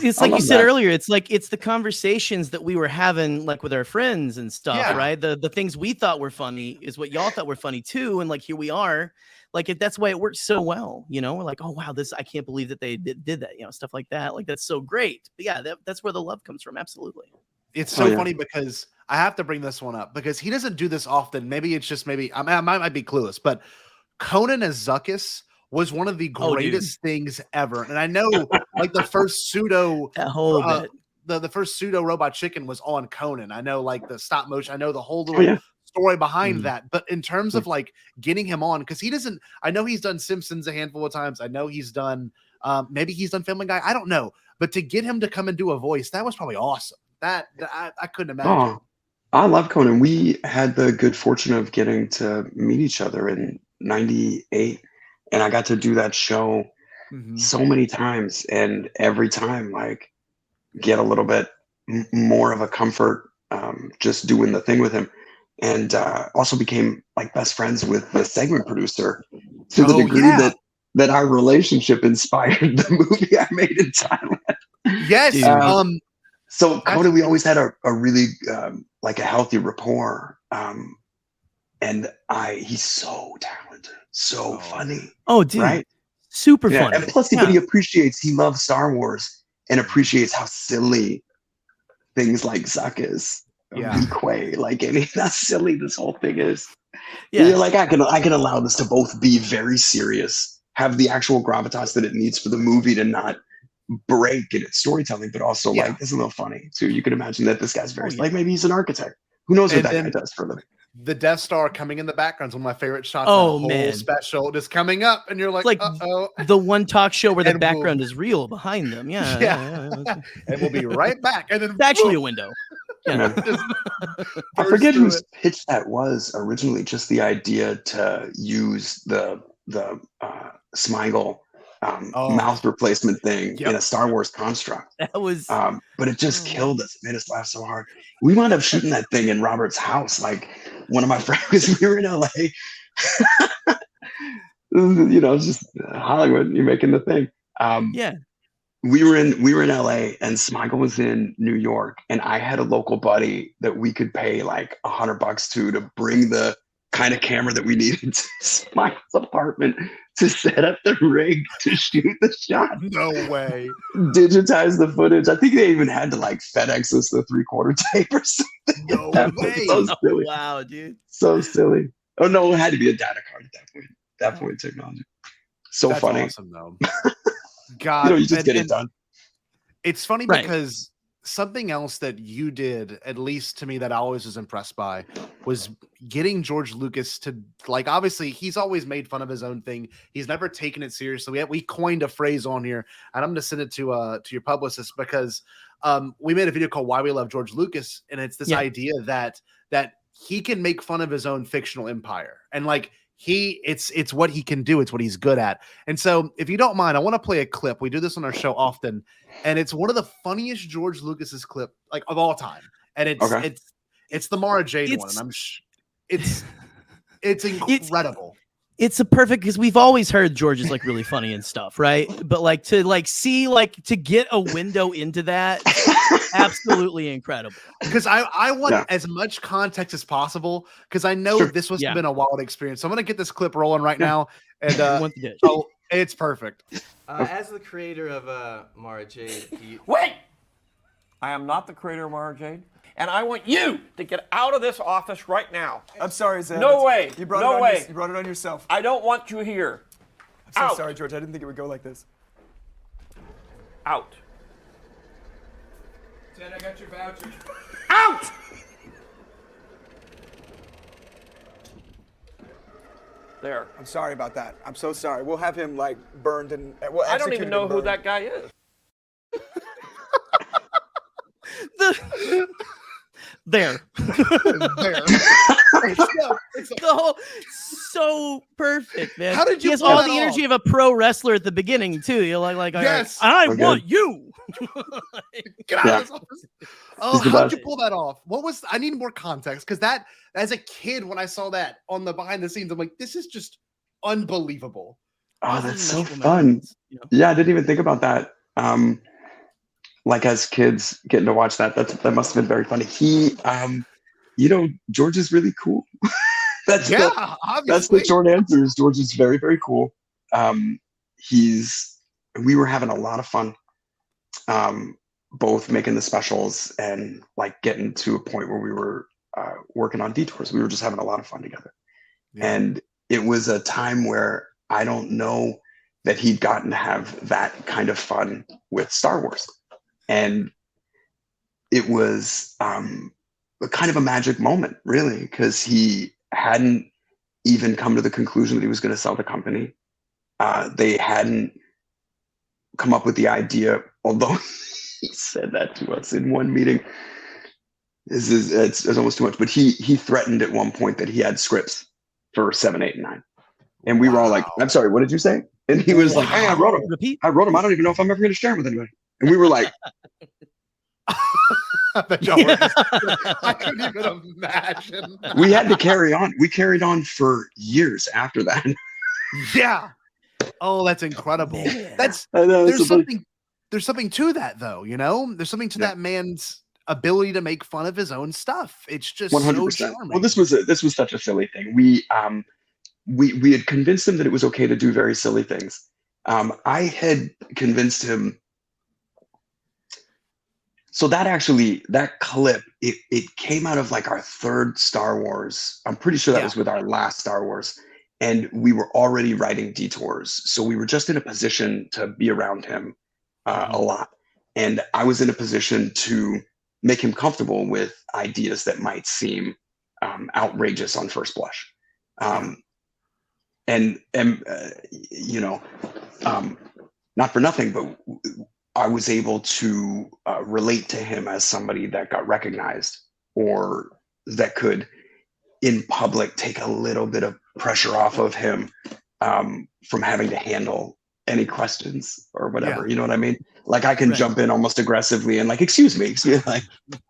It's like you said earlier, it's like it's the conversations that we were having like with our friends and stuff, right? The things we thought were funny is what y'all thought were funny too, and like here we are. Like that's why it works so well, you know. We're like, oh wow, I can't believe that they did that, you know, stuff like that. Like that's so great. But yeah, that's where the love comes from. Absolutely. It's so funny because I have to bring this one up because he doesn't do this often. Maybe it's just I might be clueless, but Conan as Zuckuss was one of the greatest things ever. And I know like the first pseudo that whole bit. The first pseudo robot chicken was on Conan. I know like the stop motion. I know the whole little story behind that. But in terms of like getting him on, because I know he's done Simpsons a handful of times. I know he's done maybe he's done Family Guy. I don't know. But to get him to come and do a voice, that was probably awesome. That I couldn't imagine. Oh, I love Conan. We had the good fortune of getting to meet each other in '98, and I got to do that show so many times, and every time like get a little bit more of a comfort just doing the thing with him, and also became like best friends with the segment producer to the degree that our relationship inspired the movie I made in Thailand. Yes. So Conan, we always had a really like a healthy rapport, and he's so talented, so funny. Oh, dude, right? Super funny. And plus, but he loves Star Wars and appreciates how silly things like Zuckuss, Quay, like how silly this whole thing is. Yeah, like I can allow this to both be very serious, have the actual gravitas that it needs for the movie to not break in its storytelling, but also like it's a little funny too. You can imagine that this guy's very like maybe he's an architect. Who knows what that guy does for a living? The Death Star coming in the background is one of my favorite shots. Oh man, special just coming up, and you're like uh-oh. The one talk show where the background is real behind them. Yeah. And we'll be right back. And then it's actually a window. Yeah. I forget whose pitch that was originally. Just the idea to use the Smigel mouth replacement thing in a Star Wars construct. That was but it just killed us. It made us laugh so hard. We wound up shooting that thing in Robert's house. Like one of my friends, we were in LA. You know, it's just Hollywood, you're making the thing. We were in LA and Smigel was in New York, and I had a local buddy that we could pay like $100 to bring the kind of camera that we needed to Smigel's apartment to set up the rig to shoot the shot. No way. Digitize the footage. I think they even had to like FedEx us the 3/4 tape or something. No way. So silly. Wow, dude. So silly. Oh no, it had to be a data card at that point. That point in technology. So that's funny. Awesome though. God, you just get it done. It's funny because something else that you did, at least to me, that I always was impressed by, was getting George Lucas to like. Obviously, he's always made fun of his own thing. He's never taken it seriously. We coined a phrase on here, and I'm going to send it to your publicist because we made a video called "Why We Love George Lucas," and it's this idea that he can make fun of his own fictional empire, and like. It's what he can do. It's what he's good at. And so if you don't mind, I want to play a clip. We do this on our show often, and it's one of the funniest George Lucas's clip like of all time. And it's the Mara Jade one. And it's incredible. It's a perfect because we've always heard George is like really funny and stuff, right? But like to like see like to get a window into that, absolutely incredible. Because I want as much context as possible because I know this must have been a wild experience. So I'm gonna get this clip rolling right now, and it's perfect. As the creator of Mara Jade, wait, I am not the creator of Mara Jade. And I want you to get out of this office right now. I'm sorry, Zed. No way. You brought it on yourself. I don't want you here. I'm so sorry, George. I didn't think it would go like this. Out. Zed, I got your voucher. Out! There. I'm sorry about that. I'm so sorry. We'll have him like burned and I don't even know who that guy is. there. So perfect, man. How did you he has pull all that the energy off? of a pro wrestler at the beginning too. You're like Yes. I want you. Get out of this office. Oh, He's the how did best. you pull that off? I need more context, because that, as a kid, when I saw that on the behind the scenes, I'm like, this is just unbelievable. Oh, that's so Memorable fun. moments, you know? Yeah, I didn't even think about that. Like as kids getting to watch that must have been very funny. He, George is really cool. That's obviously. the short answer. Is George is very, very cool. We were having a lot of fun, both making the specials and like getting to a point where we were working on detours. We were just having a lot of fun together. Yeah. And it was a time where I don't know that he'd gotten to have that kind of fun with Star Wars. And it was kind of a magic moment, really, because he hadn't even come to the conclusion that he was going to sell the company. They hadn't come up with the idea, although he said that to us in one meeting. It's almost too much, but he threatened at one point that he had scripts for 7, 8, and 9. And we were all like, I'm sorry, what did you say? And he was like, hey, I wrote them. Repeat. I don't even know if I'm ever going to share them with anybody. And we were like, I couldn't even imagine. We had to carry on. We carried on for years after that. Yeah. Oh, that's incredible. There's something to that, though. There's something to that man's ability to make fun of his own stuff. It's just 100%. So charming. Well, this was such a silly thing. We had convinced him that it was okay to do very silly things. I had convinced him. So that clip, it came out of like our third Star Wars. I'm pretty sure that was with our last Star Wars. And we were already writing detours. So we were just in a position to be around him a lot. And I was in a position to make him comfortable with ideas that might seem outrageous on first blush. Not for nothing, but I was able to relate to him as somebody that got recognized, or that could, in public, take a little bit of pressure off of him from having to handle any questions or whatever. Yeah. You know what I mean? Like I can jump in almost aggressively and like, excuse me, like.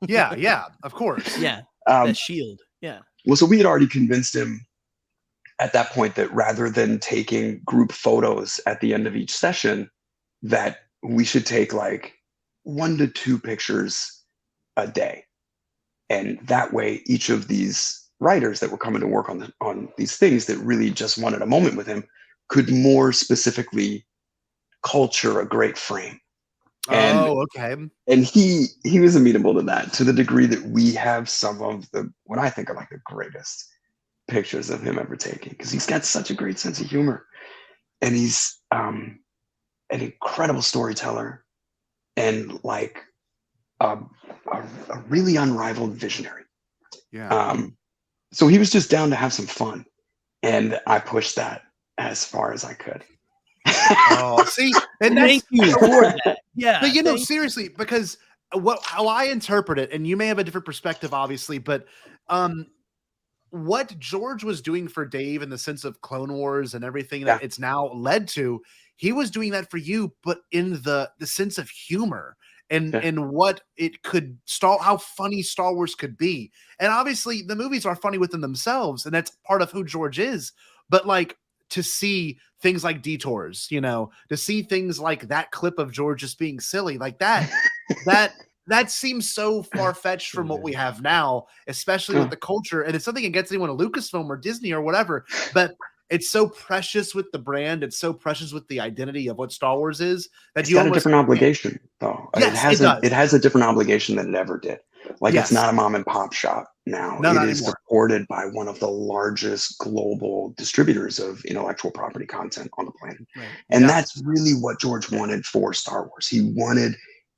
Yeah, of course. Yeah, that shield. Yeah. Well, so we had already convinced him at that point that rather than taking group photos at the end of each session, that we should take like 1 to 2 pictures a day. And that way, each of these writers that were coming to work on these things that really just wanted a moment with him could more specifically culture a great frame. And, okay. And he was amenable to that, to the degree that we have some of what I think are like the greatest pictures of him ever taken, because he's got such a great sense of humor, and he's an incredible storyteller, and like a really unrivaled visionary. Yeah. So he was just down to have some fun, and I pushed that as far as I could. See, and thank you for that. Yeah, but seriously, because how I interpret it, and you may have a different perspective, obviously, but what George was doing for Dave in the sense of Clone Wars and everything that it's now led to, he was doing that for you, but in the sense of humor and what it could how funny Star Wars could be. And obviously the movies are funny within themselves, and that's part of who George is. But like, to see things like detours, to see things like that clip of George just being silly like that, that seems so far-fetched from what we have now, especially with the culture. And it's something against anyone at Lucasfilm or Disney or whatever, but it's so precious with the brand. It's so precious with the identity of what Star Wars is that it's got a different obligation, though. Yes, it has a different obligation than it ever did. Like it's not a mom and pop shop now. No, it is supported by one of the largest global distributors of intellectual property content on the planet. Right. And that's really what George wanted for Star Wars. He wanted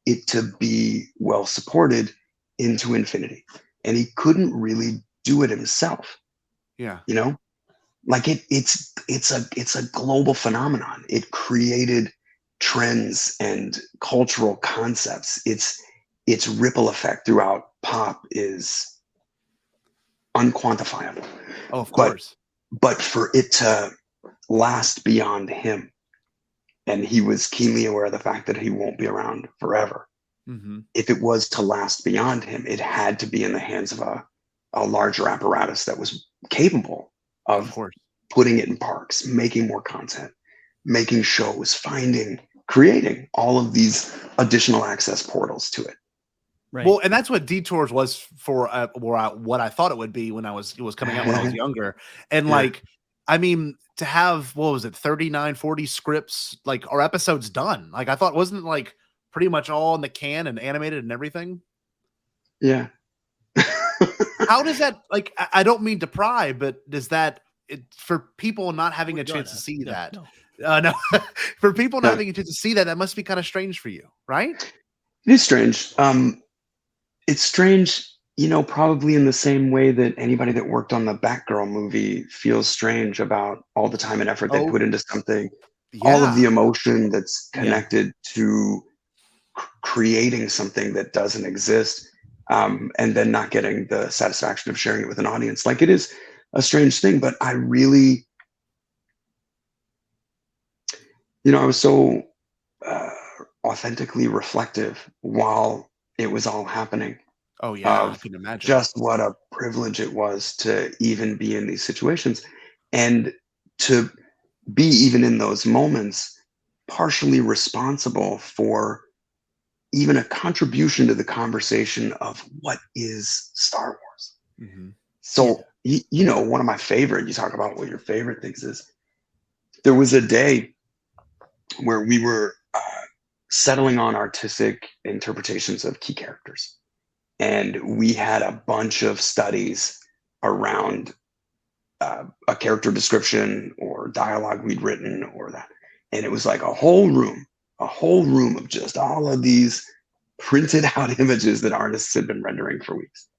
it to be well supported into infinity, and he couldn't really do it himself. Yeah. Like it's a global phenomenon. It created trends and cultural concepts. its ripple effect throughout pop is unquantifiable. Oh, of course. But for it to last beyond him, and he was keenly aware of the fact that he won't be around forever. Mm-hmm. If it was to last beyond him, it had to be in the hands of a larger apparatus that was capable of putting it in parks, making more content, making shows, creating all of these additional access portals to it. Right. Well, and that's what Detours was for, what I thought it would be when it was coming out when I was younger. And like, I mean, to have, what was it, 39, 40 scripts, like, or episodes done. Like, I thought, wasn't it like pretty much all in the can and animated and everything? Yeah. How does that, like, I don't mean to pry, but does that, for people not having a chance to see that, no, for people not having a chance to see that, that must be kind of strange for you, right? It is strange. It's strange, probably in the same way that anybody that worked on the Batgirl movie feels strange about all the time and effort they put into something, all of the emotion that's connected to creating something that doesn't exist, and then not getting the satisfaction of sharing it with an audience. Like, it is a strange thing, but I really, I was so authentically reflective while it was all happening. Oh yeah, I can imagine. Just what a privilege it was to even be in these situations, and to be, even in those moments, partially responsible for even a contribution to the conversation of what is Star Wars. Mm-hmm. So, one of my favorite, you talk about what your favorite things is. There was a day where we were settling on artistic interpretations of key characters. And we had a bunch of studies around a character description or dialogue we'd written or that. And it was like a whole room of just all of these printed out images that artists had been rendering for weeks.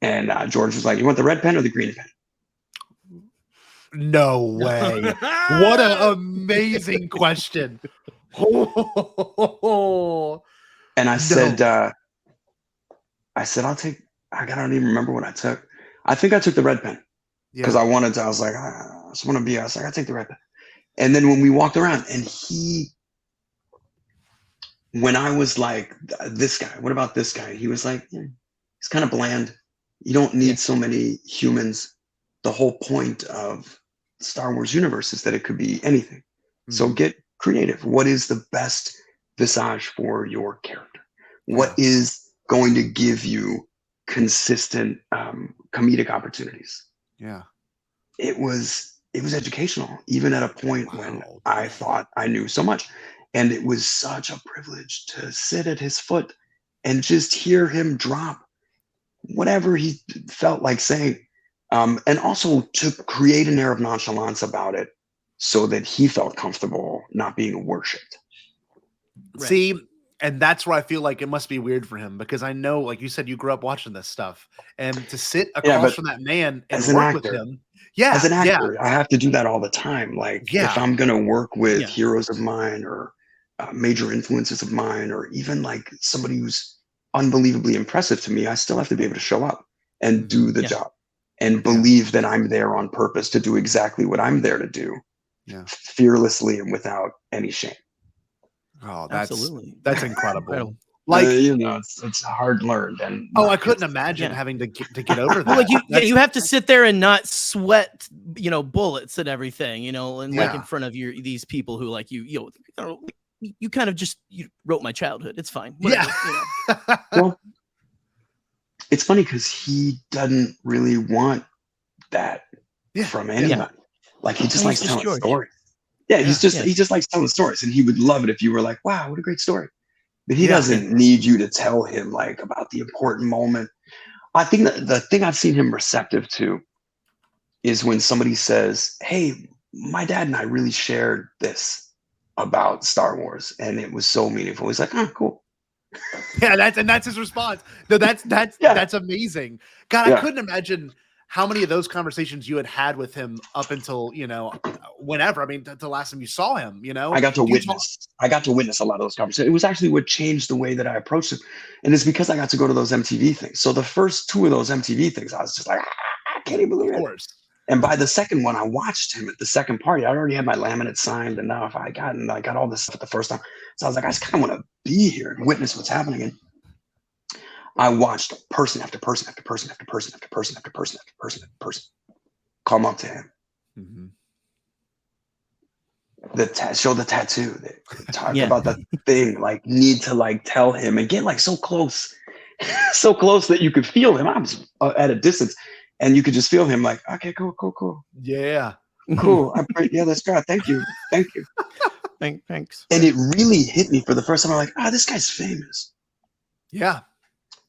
And George was like, "You want the red pen or the green pen?" No way. What an amazing question. And I said, I don't even remember what I took. I think I took the red pen because I was like, I just want to be, I was like, I take the red pen. And then when we walked around and when I was like, this guy, what about this guy? He was like, he's kind of bland. You don't need so many humans. The whole point of Star Wars universe is that it could be anything. Mm-hmm. So get creative. What is the best visage for your character? What is going to give you consistent comedic opportunities? Yeah. It was educational, even at a point when I thought I knew so much. And it was such a privilege to sit at his foot and just hear him drop whatever he felt like saying. And also to create an air of nonchalance about it so that he felt comfortable not being worshipped. Right. See, and that's where I feel like it must be weird for him, because I know, like you said, you grew up watching this stuff, and to sit across from that man and work with him. Yeah. As an actor, I have to do that all the time. Like, if I'm going to work with heroes of mine or major influences of mine, or even like somebody who's unbelievably impressive to me, I still have to be able to show up and do the job and believe that I'm there on purpose to do exactly what I'm there to do, fearlessly and without any shame. Oh, that's incredible. Like, it's hard learned. And I couldn't imagine having to get over that. Like you have to sit there and not sweat, bullets and everything, and like in front of these people who like you kind of just wrote my childhood. It's fine. Whatever, Well, it's funny because he doesn't really want that from anyone. Like, he just likes telling stories. Yeah, he just likes telling stories, and he would love it if you were like, "Wow, what a great story." But he doesn't need you to tell him like about the important moment. I think that the thing I've seen him receptive to is when somebody says, "Hey, my dad and I really shared this about Star Wars, and it was so meaningful." He's like, "Oh, cool." Yeah, that's his response. No, that's amazing. God, I couldn't imagine how many of those conversations you had with him up until, whenever. I mean, the last time you saw him, I got to witness a lot of those conversations. It was actually what changed the way that I approached him. And it's because I got to go to those MTV things. So the first 2 of those MTV things, I was just like, I can't even believe it. Of course. And by the second one, I watched him at the second party. I already had my laminate signed enough. I got all this stuff at the first time. So I was like, I just kind of want to be here and witness what's happening. And I watched person after person after person after person after person after person after person after person come up to him. Mm-hmm. Show the tattoo, talk about that thing, like need to like tell him and get like so close that you could feel him. I was at a distance. And you could just feel him like, okay, cool. Yeah. Cool. Yeah, that's good. Thank you. Thanks. And it really hit me for the first time. I'm like, this guy's famous. Yeah.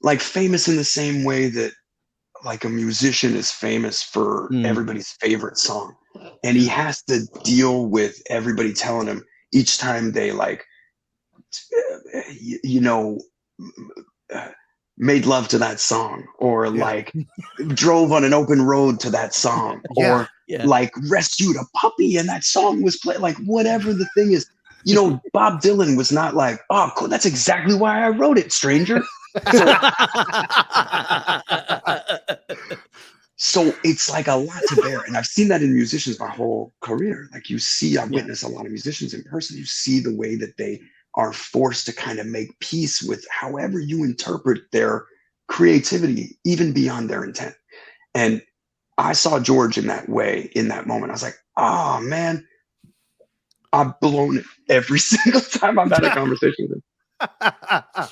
Like famous in the same way that like a musician is famous for everybody's favorite song. And he has to deal with everybody telling him each time they like, made love to that song, or like drove on an open road to that song, or like rescued a puppy and that song was played, like whatever the thing is. Bob Dylan was not like, oh, cool, that's exactly why I wrote it, stranger. So it's like a lot to bear. And I've seen that in musicians my whole career. Like I've witnessed a lot of musicians in person. You see the way that they are forced to kind of make peace with however you interpret their creativity, even beyond their intent. And I saw George in that way, in that moment. I was like, oh man, I've blown it every single time I've had a conversation with him.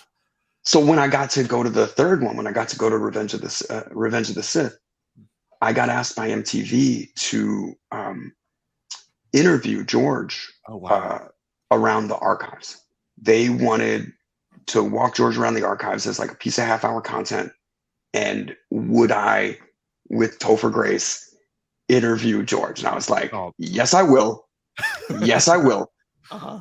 So when I got to go to the third one, when I got to go to Revenge of the Sith, I got asked by MTV to interview George around the archives. They wanted to walk George around the archives as like a piece of half-hour content. And would I, with Topher Grace, interview George? And I was like, yes, I will. Yes, I will.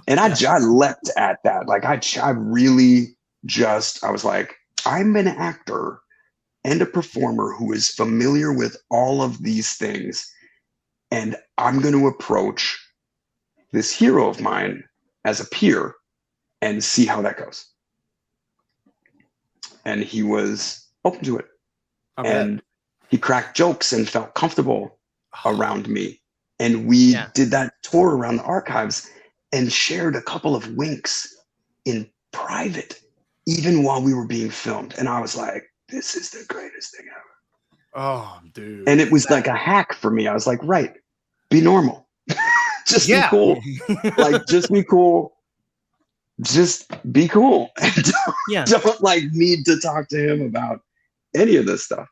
And I leapt at that. Like I really I was like, I'm an actor and a performer who is familiar with all of these things. And I'm going to approach this hero of mine as a peer and see how that goes. And he was open to it. And he cracked jokes and felt comfortable around me. And we did that tour around the archives and shared a couple of winks in private, even while we were being filmed. And I was like, this is the greatest thing ever. Oh, dude. And it was like a hack for me. I was like, right, be normal. Just be cool. Like, just be cool. Just be cool. Don't like need to talk to him about any of this stuff.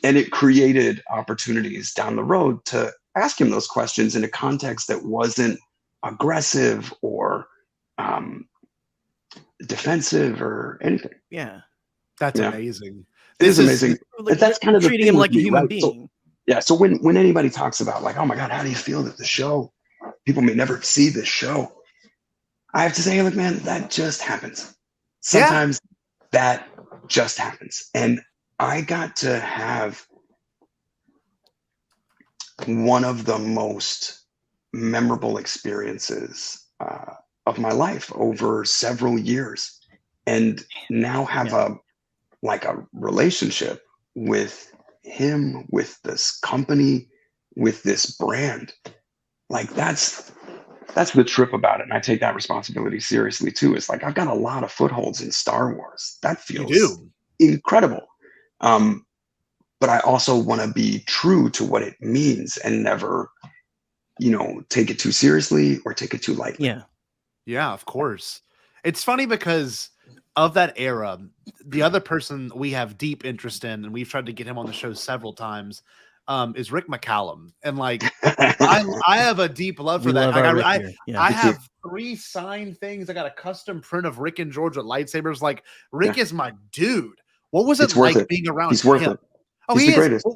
And it created opportunities down the road to ask him those questions in a context that wasn't aggressive or defensive or anything. Yeah. That's amazing. It is amazing. Like, that's kind of treating him like a human being. So when anybody talks about like, oh my God, how do you feel that the show, people may never see this show? I have to say, look, man, that just happens. Sometimes that just happens. And I got to have one of the most memorable experiences of my life over several years, and now have a relationship with him, with this company, with this brand. Like that's the trip about it. And I take that responsibility seriously too. It's like, I've got a lot of footholds in Star Wars. That feels incredible. But I also want to be true to what it means and never, take it too seriously or take it too lightly. Yeah, of course. It's funny because of that era, the other person we have deep interest in, and we've tried to get him on the show several times, is Rick McCallum. And like, I have a deep love for that. I have 3 signed things. I got a custom print of Rick and George with lightsabers. Like, Rick is my dude. What was it like being around him? Oh, he's the greatest.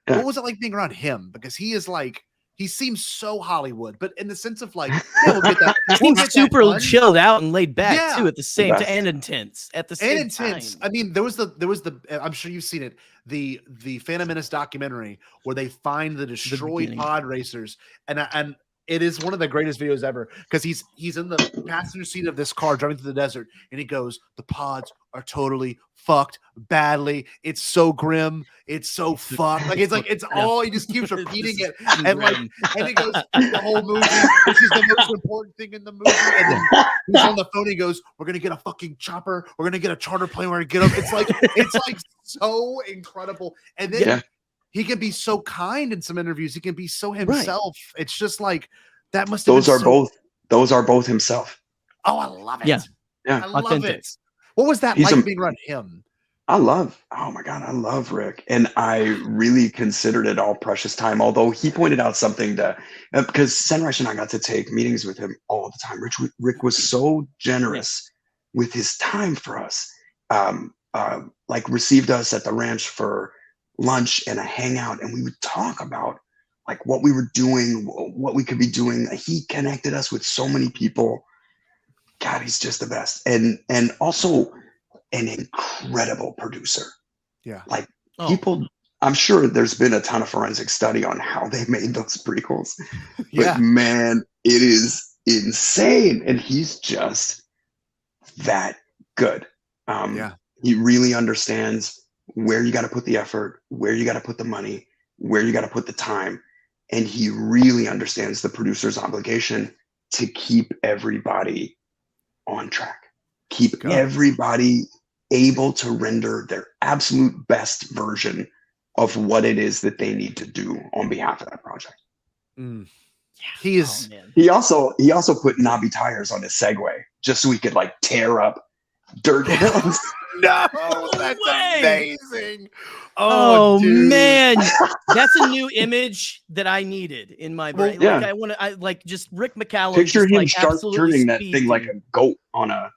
What was it like being around him? Because he is like, he seems so Hollywood, but in the sense of like, yeah, we'll get that. He seems super chilled out and laid back too at the same time, and intense at the same time. I mean, there was the I'm sure you've seen it, the Phantom Menace documentary where they find the destroyed pod racers, and it is one of the greatest videos ever because he's in the passenger seat of this car driving through the desert, and he goes, "The pods are totally fucked badly. It's so grim. It's so fucked. Like it's all he just keeps repeating it, and he goes the whole movie. This is the most important thing in the movie. And then he's on the phone. He goes, "We're gonna get a fucking chopper. We're gonna get a charter plane. We're gonna get up." It's like so incredible. And then he can be so kind in some interviews. He can be so himself. Right. It's just like that must have those are both himself. Oh, I love it. Yeah. I love it. What was that like being around him? Oh my God, I love Rick. And I really considered it all precious time. Although he pointed out something because Senreich and I got to take meetings with him all the time. Rick was so generous with his time for us. Like received us at the ranch for lunch and a hangout, and we would talk about like what we were doing, what we could be doing. He connected us with so many people. God, he's just the best. And also an incredible producer. Yeah. Like people, I'm sure there's been a ton of forensic study on how they made those prequels. But man, it is insane. And he's just that good. He really understands where you got to put the effort, where you got to put the money, where you got to put the time. And he really understands the producer's obligation to keep everybody on track, keep everybody able to render their absolute best version of what it is that they need to do on behalf of that project. He is. He also put knobby tires on his Segway just so he could like tear up dirt hills. No, that's amazing. Oh man, that's a new image that I needed in my brain. Yeah. Like I like just Rick McCallum. Picture him like sharp turning that thing like a goat on a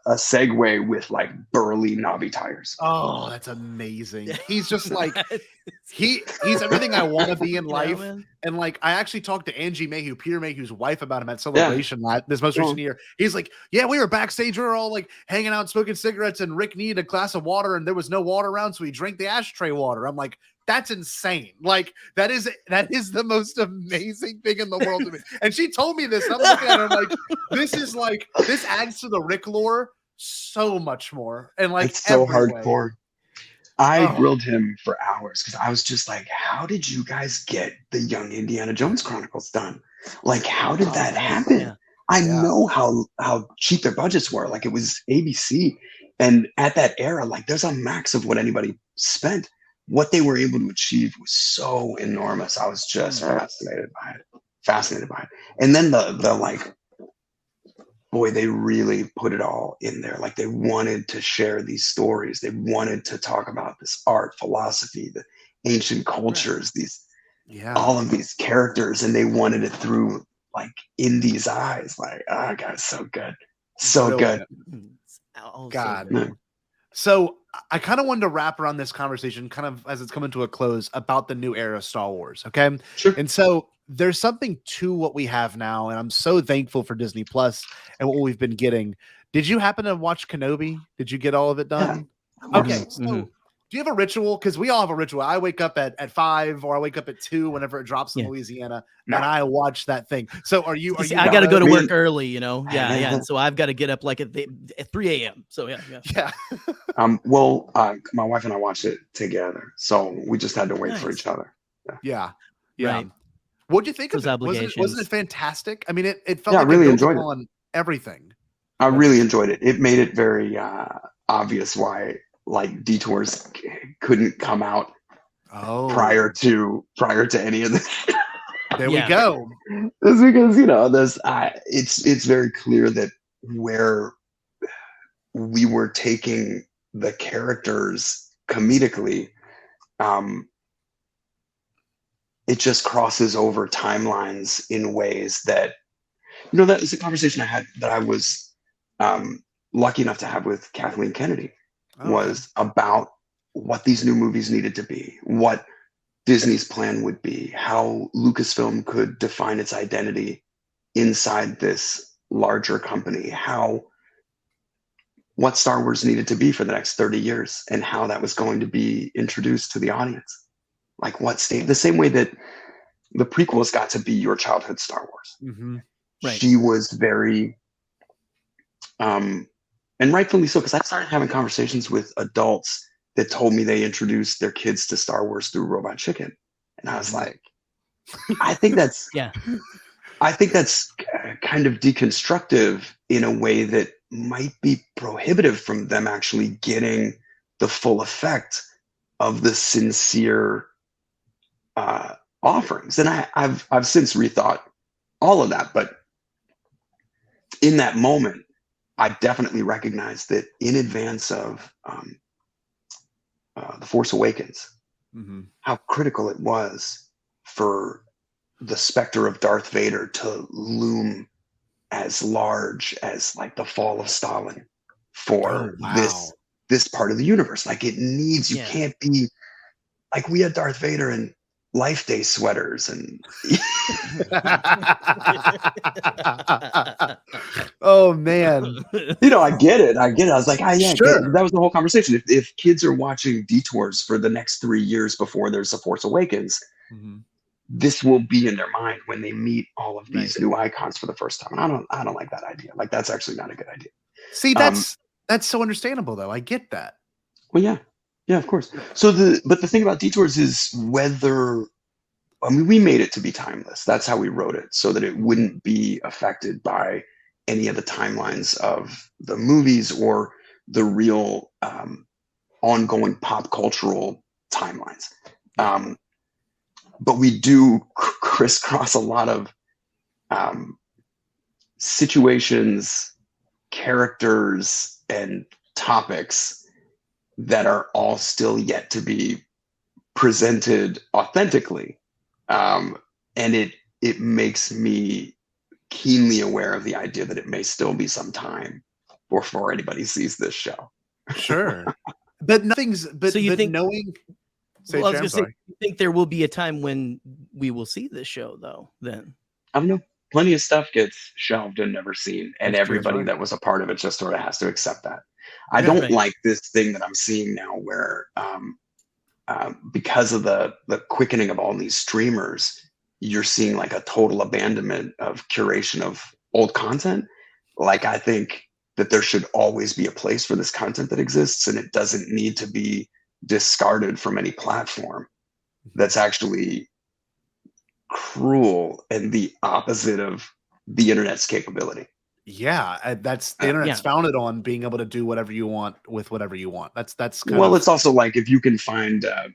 Segway with like burly knobby tires. Oh, that's amazing. He's just like he's everything I want to be in life. And like I actually talked to Angie Mayhew, Peter Mayhew's wife, about him at Celebration this most recent year. He's like, yeah, we were backstage, we were all like hanging out, smoking cigarettes, and Rick needed a glass of water, and there was no water around, so he drank the ashtray water. I'm like, that's insane. Like that is the most amazing thing in the world to me. And she told me this. And I'm looking at her like, this adds to the Rick lore so much more. And like it's so hardcore. I grilled him for hours because I was just like, how did you guys get the Young Indiana Jones Chronicles done? Like, how did that happen? Yeah. I know how cheap their budgets were. Like it was ABC. And at that era, like there's a max of what anybody spent. What they were able to achieve was so enormous. I was just fascinated by it. And then the like, boy, they really put it all in there. Like they wanted to share these stories. They wanted to talk about this art, philosophy, the ancient cultures, all of these characters, and they wanted it through like Indy's eyes. Like, oh God, so good. So good. God. So I kind of wanted to wrap around this conversation kind of as it's coming to a close about the new era of Star Wars. Okay. Sure. And so there's something to what we have now. And I'm so thankful for Disney Plus and what we've been getting. Did you happen to watch Kenobi? Did you get all of it done? Yeah. Okay. So do you have a ritual? Because we all have a ritual. I wake up at 5 or I wake up at 2 whenever it drops in Louisiana, and I watch that thing. So are you? I got to go to work early, you know. Yeah. And so I've got to get up like at 3 a.m. So yeah. Well, my wife and I watched it together, so we just had to wait for each other. Yeah. Right. What do you think of it? Wasn't it fantastic? I mean, it felt like I really enjoyed it. On everything. I really enjoyed it. It made it very obvious why like detours couldn't come out prior to any of this. There we go. That's because it's very clear that where we were taking the characters comedically, it just crosses over timelines in ways that that is a conversation I had that I was lucky enough to have with Kathleen Kennedy. Was about what these new movies needed to be, what Disney's plan would be, how Lucasfilm could define its identity inside this larger company, what Star Wars needed to be for the next 30 years, and how that was going to be introduced to the audience. Like what state, the same way that the prequels got to be your childhood Star Wars. Mm-hmm. Right. She was very, and rightfully so, because I started having conversations with adults that told me they introduced their kids to Star Wars through Robot Chicken. And I was like, I think that's, I think that's kind of deconstructive in a way that might be prohibitive from them actually getting the full effect of the sincere offerings. And I've since rethought all of that, but in that moment, I definitely recognized that in advance of The Force Awakens, how critical it was for the specter of Darth Vader to loom as large as like the fall of Stalin for this part of the universe. Like it needs, you can't be like, we had Darth Vader in Life Day sweaters and oh man, I get it. I was like, sure. That was the whole conversation. If kids are watching Detours for the next 3 years before there's a Force Awakens, this will be in their mind when they meet all of these new icons for the first time. And I don't like that idea. Like that's actually not a good idea. See, that's so understandable though. I get that. Well, yeah, of course. So but the thing about Detours is we made it to be timeless. That's how we wrote it, so that it wouldn't be affected by any of the timelines of the movies or the real ongoing pop cultural timelines. But we do crisscross a lot of situations, characters, and topics that are all still yet to be presented authentically. And it makes me keenly aware of the idea that it may still be some time before anybody sees this show. Sure. But so you think knowing... I was going to say, you think there will be a time when we will see this show, though? Then I don't know. Plenty of stuff gets shelved and never seen, and everybody that was a part of it just sort of has to accept that. I don't like this thing that I'm seeing now, where because of the quickening of all these streamers, you're seeing like a total abandonment of curation of old content. Like I think that there should always be a place for this content that exists, and it doesn't need to be discarded from any platform. That's actually cruel and the opposite of the internet's capability. Yeah, that's the internet's founded on being able to do whatever you want with whatever you want. That's it's also like, if you can find a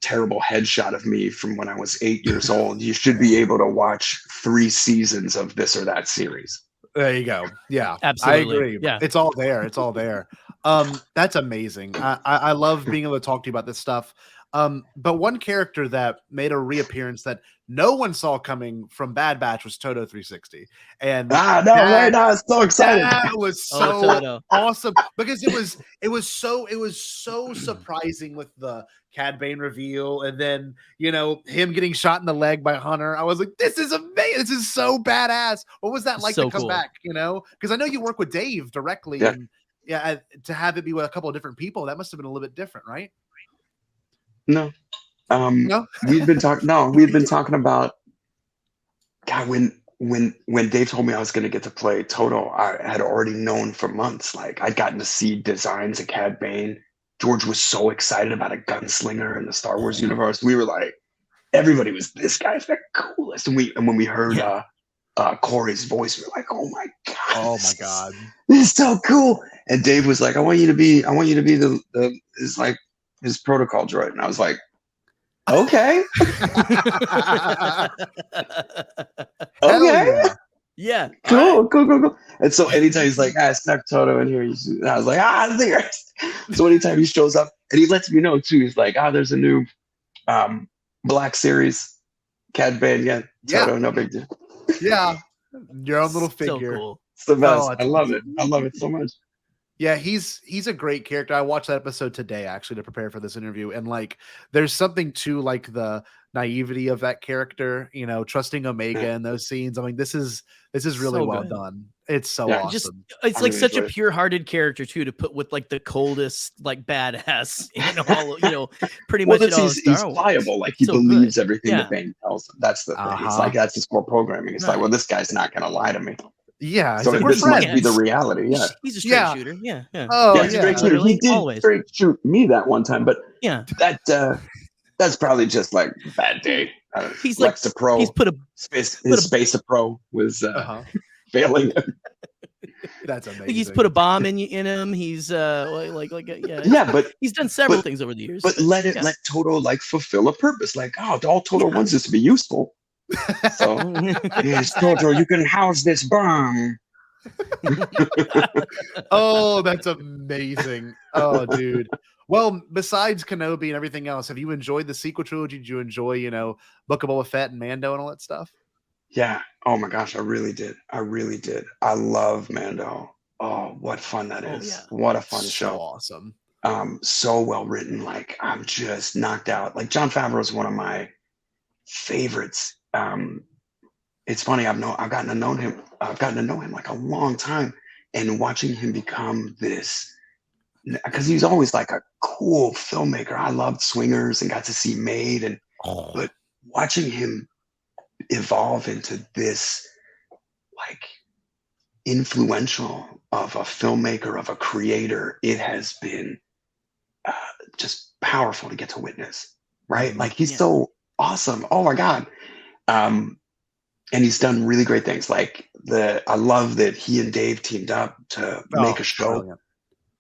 terrible headshot of me from when I was 8 years old, you should be able to watch 3 seasons of this or that series. There you go. Yeah, absolutely. I agree. Yeah, it's all there. It's all there. That's amazing. I love being able to talk to you about this stuff. But one character that made a reappearance that no one saw coming from Bad Batch was Toto 360. And I was so excited. That was so awesome, because it was so surprising with the Cad Bane reveal, and then him getting shot in the leg by Hunter. I was like, this is amazing. This is so badass. What was that like to come back? Because I know you work with Dave directly, and to have it be with a couple of different people, that must have been a little bit different, right? No. We've been talking about, God, when Dave told me I was going to get to play Toto, I had already known for months. Like, I'd gotten to see designs of Cad Bane. George was so excited about a gunslinger in the Star Wars universe. We were like, everybody was, this guy's the coolest. And when we heard Corey's voice, we were like, oh my God, this is so cool. And Dave was like, I want you to be his protocol droid. And I was like, okay. Okay. Yeah. Cool. And so anytime he's like, snuck Toto in here, and I was like, there. So anytime he shows up, and he lets me know too, he's like, there's a new Black Series Cad Bane. Toto, no big deal. Yeah. Your own little figure. So cool. It's the best. I love it. I love it so much. Yeah, he's a great character. I watched that episode today actually to prepare for this interview, and like there's something to like the naivety of that character, you know, trusting Omega in those scenes. I mean, this is really So well good. done. It's so Yeah. awesome. It's I like really such a enjoy it. pure-hearted character too to put with like the coldest like badass in all, you know, pretty Well, much in all of he's Star Wars. pliable. Like he So believes good. everything Yeah. that Bane tells him. That's the thing. It's Uh-huh. like that's his core programming. It's like, Right. well, this guy's not going to lie to me. Yeah, So he's like, we're this must be friends. the reality. Yeah. He's a straight Yeah. shooter. Yeah. Yeah. Oh, Yeah, yeah. straight shooter. Literally, He did always. straight shoot me that one time, but Yeah. that's probably just like a bad day. He's like Lexapro, he's put a his Space-a-Pro was failing him. That's amazing. he's put a bomb in him. He's Yeah, but he's done several but- things over the years. but let Toto like fulfill a purpose. Like, oh, all Toto wants is to be useful. So yes, Toto, you can house this bomb. Oh, that's amazing. Oh, dude. Well, besides Kenobi and everything else, have you enjoyed the sequel trilogy? Did you enjoy, you know, Book of Boba Fett and Mando and all that stuff? Yeah. Oh my gosh, I really did. I love Mando. Oh, what fun that is. yeah. What a fun So show. awesome. So well written. Like I'm just knocked out. Like Jon Favreau is one of my favorites. It's funny. I've gotten to know him like a long time, and watching him become this, because he's always like a cool filmmaker. I loved Swingers and got to see Made, but watching him evolve into this like influential of a filmmaker, of a creator, it has been just powerful to get to witness, right? Like he's so awesome. Oh my God. And he's done really great things. Like I love that he and Dave teamed up to make a show, brilliant.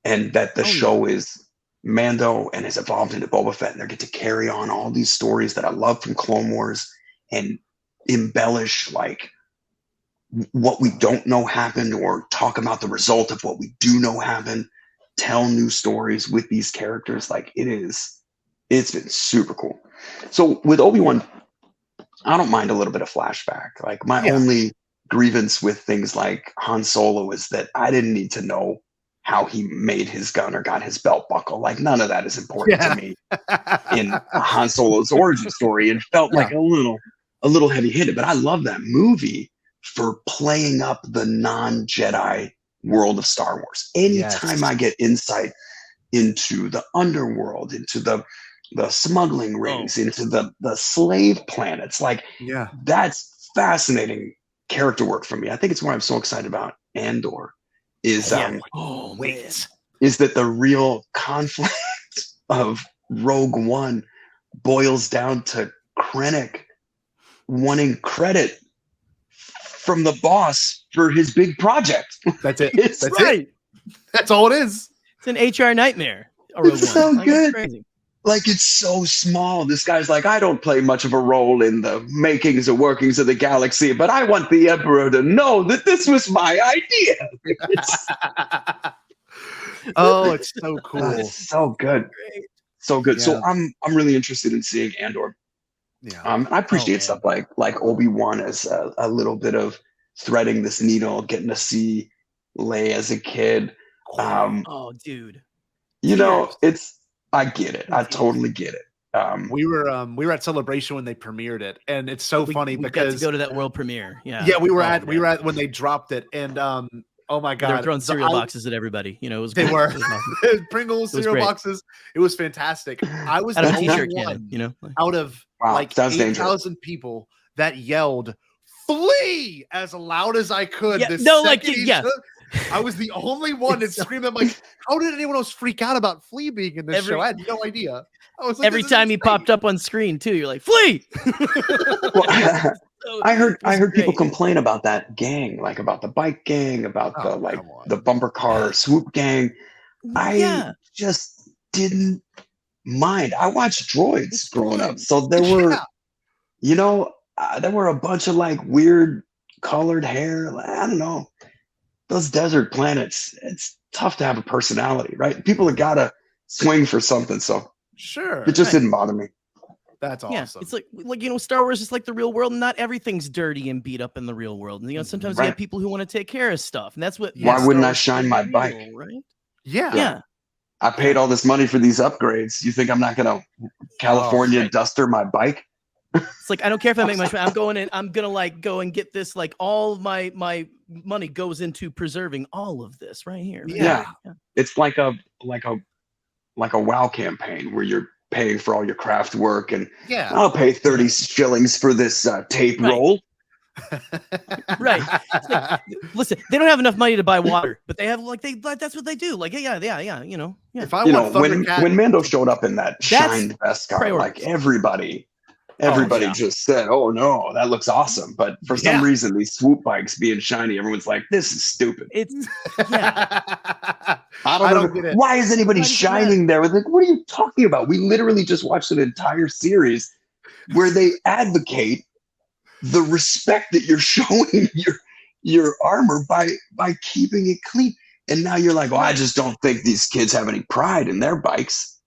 and that the show is Mando and has evolved into Boba Fett, and they get to carry on all these stories that I love from Clone Wars and embellish like what we don't know happened, or talk about the result of what we do know happened, tell new stories with these characters. Like it's been super cool. So with Obi-Wan, I don't mind a little bit of flashback. Like my only grievance with things like Han Solo is that I didn't need to know how he made his gun or got his belt buckle. Like none of that is important to me in Han Solo's origin story. It felt like a little heavy-handed, but I love that movie for playing up the non-Jedi world of Star Wars. Anytime I get insight into the underworld, into the smuggling rings, into the slave planets, like that's fascinating character work for me. I think it's why I'm so excited about Andor is is that the real conflict of Rogue One boils down to Krennic wanting credit from the boss for his big project. That's it. It's That's right. it. That's all it is. It's an HR nightmare. It's so good. Crazy. Like it's so small. This guy's like, I don't play much of a role in the makings or workings of the galaxy, but I want the Emperor to know that this was my idea. Oh, it's so cool. It's so good. So good. Yeah. So I'm really interested in seeing Andor. Yeah. I appreciate stuff like Obi-Wan as a little bit of threading this needle, getting to see Leia as a kid. Oh, dude. You know, I get it. I totally get it. We were at Celebration when they premiered it, and it's so funny we because got to go to that world premiere. Yeah. Yeah, we were at when they dropped it, and oh my God, they were throwing cereal boxes at everybody. You know, it was they great. were It was awesome. Pringles was cereal great. boxes. It was fantastic. I was Out the of a only t-shirt one cannon, you know. out of like sounds dangerous. 8,000 people that yelled "Flee" as loud as I could. Yeah, the no, like, second he yeah. took- I was the only one that screamed. I'm like, how did anyone else freak out about Flea being in this show? I had no idea. I was like, Every time he popped up on screen, too, you're like, "Flee!" Well, I heard people great. complain about that gang, like about the bike gang, about Oh, the bumper car swoop gang. I just didn't mind. I watched Droids growing up, so there were, there were a bunch of like weird colored hair. I don't know. Those desert planets, it's tough to have a personality, right? People have got to swing for something. So Sure, it just didn't bother me. That's awesome. Yeah, it's like Star Wars is like the real world, and not everything's dirty and beat up in the real world. And sometimes you have people who want to take care of stuff, and that's what. Why Star wouldn't I Wars shine is my real, bike? right? Yeah. I paid all this money for these upgrades. You think I'm not gonna California duster my bike? It's like, I don't care if I make much money. I'm gonna like go and get this. Like all of my money goes into preserving all of this right here. Right? Yeah. It's like a WoW campaign where you're paying for all your craft work, and I'll pay 30 shillings for this tape roll. Right. Like, listen, they don't have enough money to buy water, but they have that's what they do. Like, yeah. You know, If I want when Mando showed up in that shined vest car, like everybody just said, "Oh no, that looks awesome." But for some reason, these swoop bikes being shiny, everyone's like, "This is stupid." It's I don't get it. Why is anybody shining there? Like, what are you talking about? We literally just watched an entire series where they advocate the respect that you're showing your armor by keeping it clean, and now you're like, "Oh, I just don't think these kids have any pride in their bikes."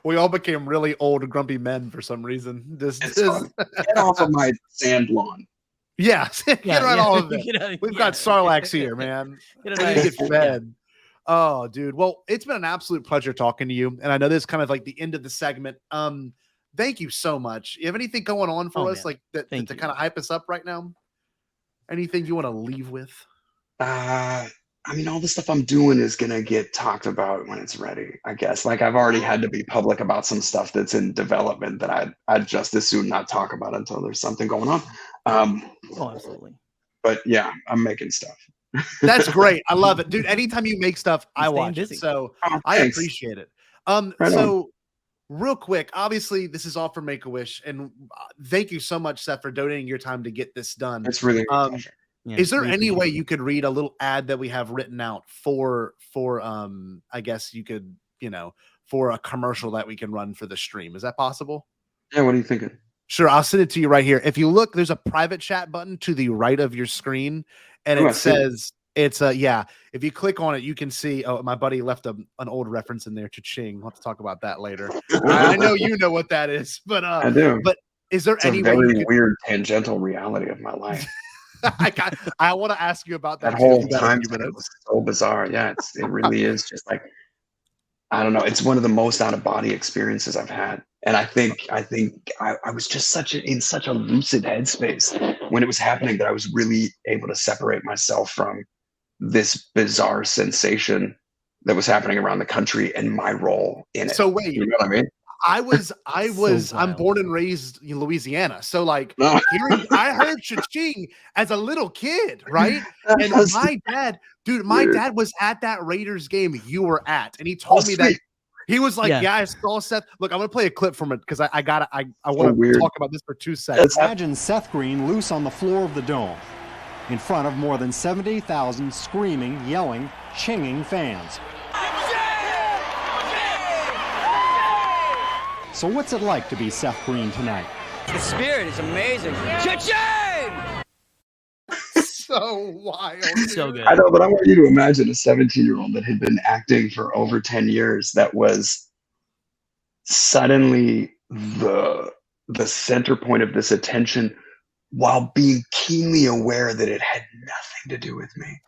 We all became really old, grumpy men for some reason. Get off of my sand lawn. Yeah, get around all of it. We've got Sarlacc here, man. Get fed. Oh, dude. Well, it's been an absolute pleasure talking to you. And I know this is kind of like the end of the segment. Thank you so much. You have anything going on for us, like that to kind of hype us up right now? Anything you want to leave with? I mean, all the stuff I'm doing is going to get talked about when it's ready, I guess. Like, I've already had to be public about some stuff that's in development that I'd just as soon not talk about until there's something going on. Absolutely. But yeah, I'm making stuff. That's great. I love it. Dude, anytime you make stuff, I watch it. So I appreciate it. Real quick, obviously, this is all for Make-A-Wish. And thank you so much, Seth, for donating your time to get this done. It's really a pleasure. Yeah, is there any way you could read a little ad that we have written out for I guess you could, for a commercial that we can run for the stream? Is that possible? Yeah, what are you thinking? Sure, I'll send it to you right here. If you look, there's a private chat button to the right of your screen, and it says if you click on it, you can see. Oh, my buddy left an old reference in there. Cha-ching. We'll have to talk about that later. I know you know what that is, but I do. But is there any very weird tangential reality of my life? I want to ask you about that whole time. It was so bizarre. Yeah, it really is just like, I don't know. It's one of the most out of body experiences I've had, and I think I was just in such a lucid headspace when it was happening that I was really able to separate myself from this bizarre sensation that was happening around the country and my role in it. So wait, you know what I mean? I'm born and raised in Louisiana. So like I heard cha-ching as a little kid, right? And my dad was at that Raiders game you were at. And he told me that he was like, yeah, I saw Seth. Look, I'm gonna play a clip from it because I want to talk about this for 2 seconds. Imagine Seth Green loose on the floor of the Dome in front of more than 70,000 screaming, yelling, chinging fans. So what's it like to be Seth Green tonight? The spirit is amazing. Cha-ching! So wild. So good. I know, but I want you to imagine a 17-year-old that had been acting for over 10 years that was suddenly the center point of this attention while being keenly aware that it had nothing to do with me.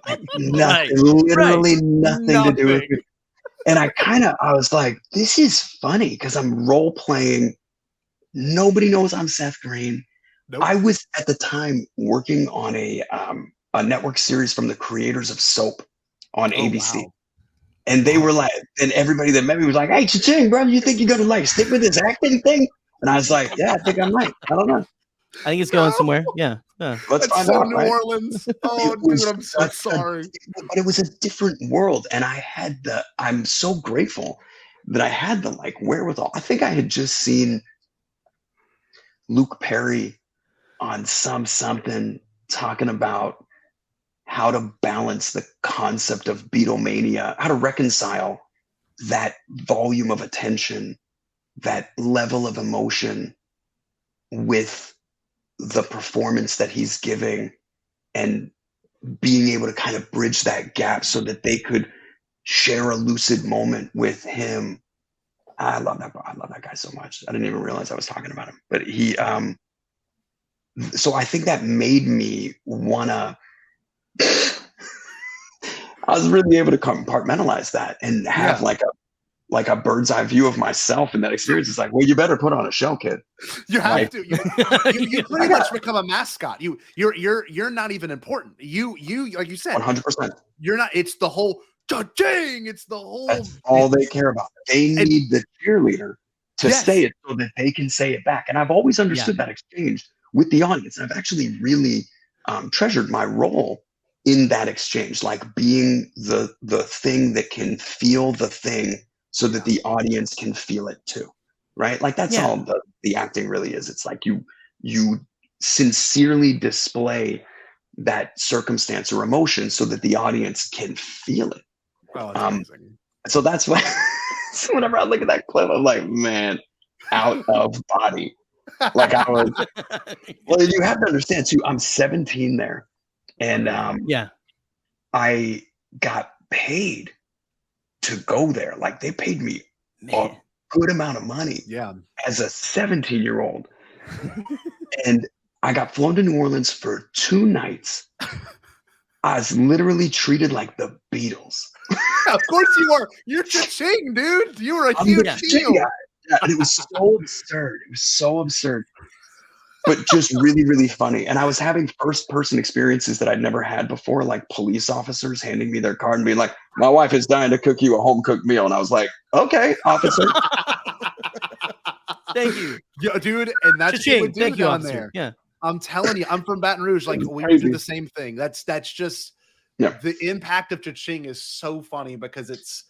Like nothing, literally nothing to do with me. And I was like, this is funny because I'm role playing. Nobody knows I'm Seth Green. Nope. I was at the time working on a network series from the creators of Soap on ABC. Wow. And they were like, and everybody that met me was like, hey, cha-ching, brother, you think you're going to like stick with this acting thing? And I was like, yeah, I think I might. I don't know. I think it's going somewhere. Yeah. Let's find out. New Orleans. Oh, dude, I'm so sorry. But it was a different world. And I'm so grateful that I had the like wherewithal. I think I had just seen Luke Perry on something talking about how to balance the concept of Beatlemania, how to reconcile that volume of attention, that level of emotion with the performance that he's giving, and being able to kind of bridge that gap so that they could share a lucid moment with him. I love that guy so much. I didn't even realize I was talking about him, but he, so I think that made me wanna I was really able to compartmentalize that and have like a bird's eye view of myself in that experience. It's like, well, you better put on a show, kid. You have to. You pretty much become a mascot. You're not even important. You like you said, 100%. You're not. It's the whole dang. It's the whole. That's all they care about. They need the cheerleader to say it so that they can say it back. And I've always understood that exchange with the audience. And I've actually really treasured my role in that exchange, like being the thing that can feel the thing so that the audience can feel it too, right? Like that's all the acting really is. It's like you sincerely display that circumstance or emotion so that the audience can feel it. Oh, that's amazing. So that's why so whenever I look at that clip, I'm like, man, out of body. Like I was, well, you have to understand too, I'm 17 there. And I got paid to go there. Like they paid me a good amount of money as a 17-year-old. And I got flown to New Orleans for 2 nights. I was literally treated like the Beatles. Of course you are. You're cha-ching, dude. You were a huge deal. Yeah, and it was so absurd. It was so absurd. But just really, really funny. And I was having first-person experiences that I'd never had before, like police officers handing me their card and being like, my wife is dying to cook you a home-cooked meal. And I was like, okay, officer. Thank you. Yeah, dude. And that's what we do down there. Yeah. I'm telling you, I'm from Baton Rouge. Like, we do the same thing. That's just the impact of cha-ching is so funny because it's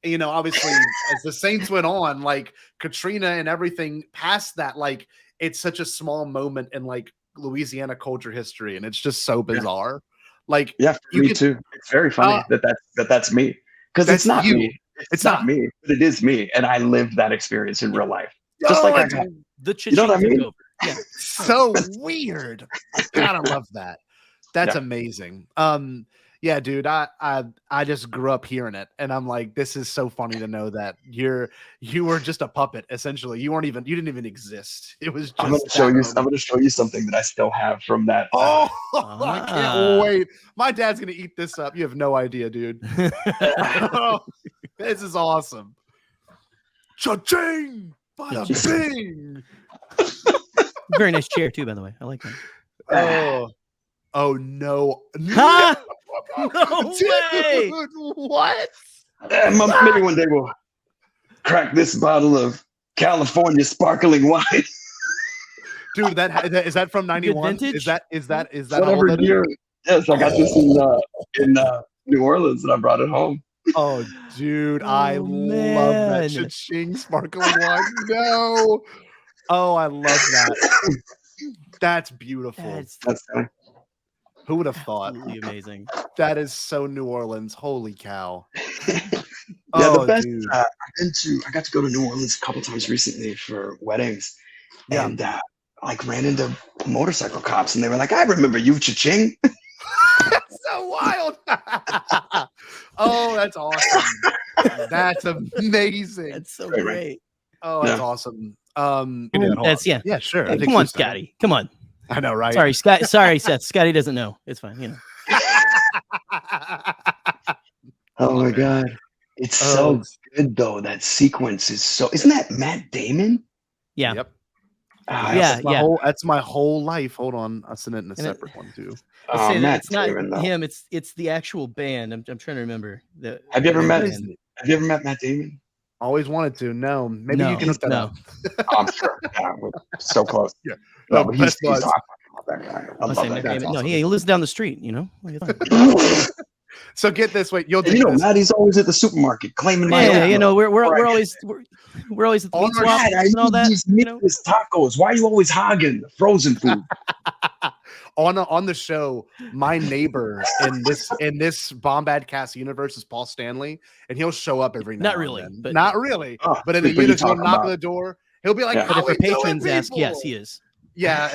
you know, obviously as the Saints went on, like Katrina and everything past that, like it's such a small moment in like Louisiana culture history, and it's just so bizarre. Like, for me too. It's very funny that's me, because it's not me. It's not me, but it is me, and I lived that experience in real life. Just like I got the you know what I mean? Yeah, so weird. I gotta love that. That's amazing. Yeah, dude, I just grew up hearing it, and I'm like, this is so funny to know that you were just a puppet essentially. You didn't even exist. It was just I'm gonna show you something that I still have from that. I can't wait. My dad's gonna eat this up. You have no idea, dude. This is awesome. Cha-ching! Bada bing! Very nice chair too, by the way. I like that. Oh no! Huh? No way! What? Maybe one day we'll crack this bottle of California sparkling wine. Dude, is that from '91? Is that whatever year? Yes, I got this in New Orleans, and I brought it home. Oh, dude, I love that cha-ching sparkling wine. No, I love that. That's beautiful. That's funny. Who would have thought? Absolutely amazing. That is so New Orleans. Holy cow. The best. I got to go to New Orleans a couple times recently for weddings, and like ran into motorcycle cops, and they were like, "I remember you, cha-ching." That's so wild. Oh, that's awesome. That's amazing. That's so great. Oh, that's awesome. Yeah, sure. Hey, come on, Scotty. Come on. I know, right? Sorry, Scott. Sorry, Seth. Scotty doesn't know. It's fine. You know. Oh my God, it's so good though. That sequence is so. Isn't that Matt Damon? Yeah. Yep. That's my whole life. Hold on, I'll send it in a separate one too. It's not him. It's the actual band. I'm trying to remember. Have you ever met Matt Damon? Always wanted to. No, maybe you can look that up. I'm sure. Yeah, we're so close. Yeah. No, but he's awesome. That guy. I love that guy. No, he lives down the street. You know. So get this. Wait, you'll do this. Maddie's always at the supermarket claiming my. Yeah, you know, we're always at the meat swap and all that. These meatless tacos. Why are you always hogging frozen food? On the show, my neighbor in this Bombadcast universe is Paul Stanley, and he'll show up every now and then. But not really. But in the universe, he'll knock on the door. He'll be like, but if our patrons ask, yes, he is. Yeah,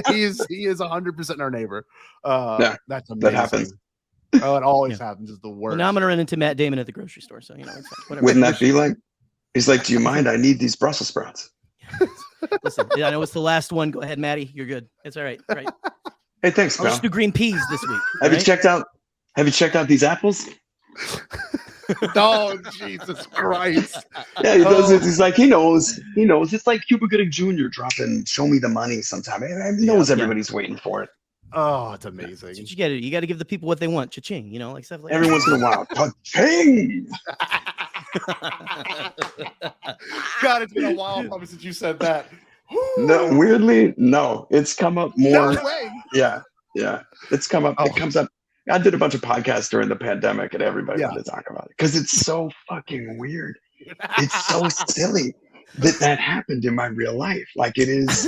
he is 100% our neighbor. That's amazing. That happens. Oh, it always happens. It's the worst. Well, now I'm gonna run into Matt Damon at the grocery store, so you know, it's whatever. Wouldn't that be like? He's like, "Do you mind? I need these Brussels sprouts." Listen, I know it's the last one. Go ahead, Maddie. You're good. It's all right. Right. Hey, thanks, I'll pal. just do green peas this week. Have you checked out Have you checked out these apples? Oh, Jesus Christ. Yeah, he does it. He's like, he knows. It's like Cuba Gooding Jr. dropping "Show Me the Money" sometime. He knows everybody's waiting for it. Oh, it's amazing. You got to give the people what they want. Cha-ching, like stuff like Every once in a while. Cha-ching! God, it's been a while probably since you said that. No, weirdly, no. It's come up more. No way. Yeah. It's come up. It comes up. I did a bunch of podcasts during the pandemic, and everybody wanted to talk about it because it's so fucking weird. It's so silly that happened in my real life. Like it is.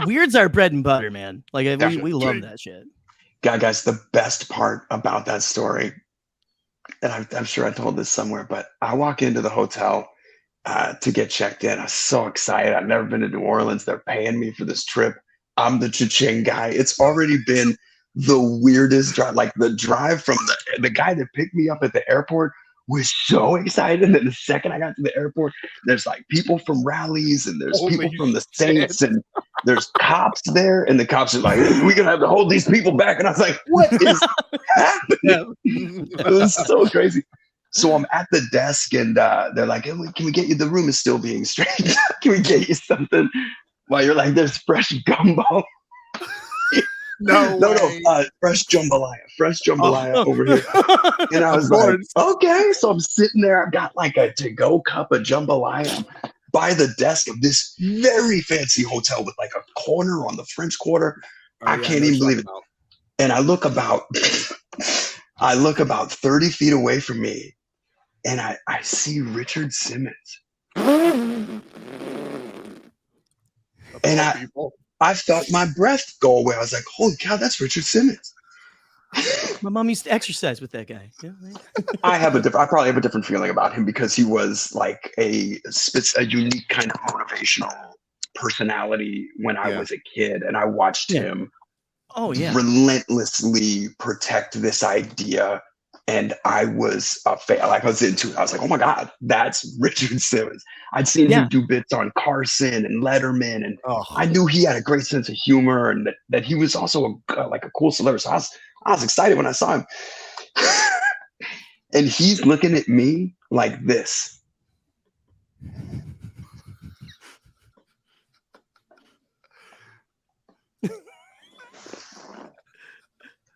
Weird's our bread and butter, man. Like we love that shit. Guys, the best part about that story, and I'm sure I told this somewhere, but I walk into the hotel to get checked in. I'm so excited. I've never been to New Orleans. They're paying me for this trip. I'm the cha-ching guy. It's already been the weirdest drive. Like the drive from the guy that picked me up at the airport was so excited. And then the second I got to the airport, there's like people from rallies and there's people from the Saints and there's cops there. And the cops are like, we're going to have to hold these people back. And I was like, what is happening? It was so crazy. So I'm at the desk and they're like, hey, can we get you? The room is still being straightened. Can we get you something? While you're like, there's fresh gumbo. No, fresh jambalaya over here. And I was like, okay. So I'm sitting there. I've got like a to-go cup of jambalaya by the desk of this very fancy hotel with like a corner on the French Quarter. I can't even believe it. And I look about 30 feet away from me, and I see Richard Simmons. And I felt my breath go away. I was like, holy cow, that's Richard Simmons. My mom used to exercise with that guy. Yeah. I probably have a different feeling about him because he was like a unique kind of motivational personality when I was a kid. And I watched him relentlessly protect this idea. And I was into it. I was like, oh my God, that's Richard Simmons. I'd seen him do bits on Carson and Letterman. And I knew he had a great sense of humor and that he was also a cool celebrity. So I was excited when I saw him. And he's looking at me like this.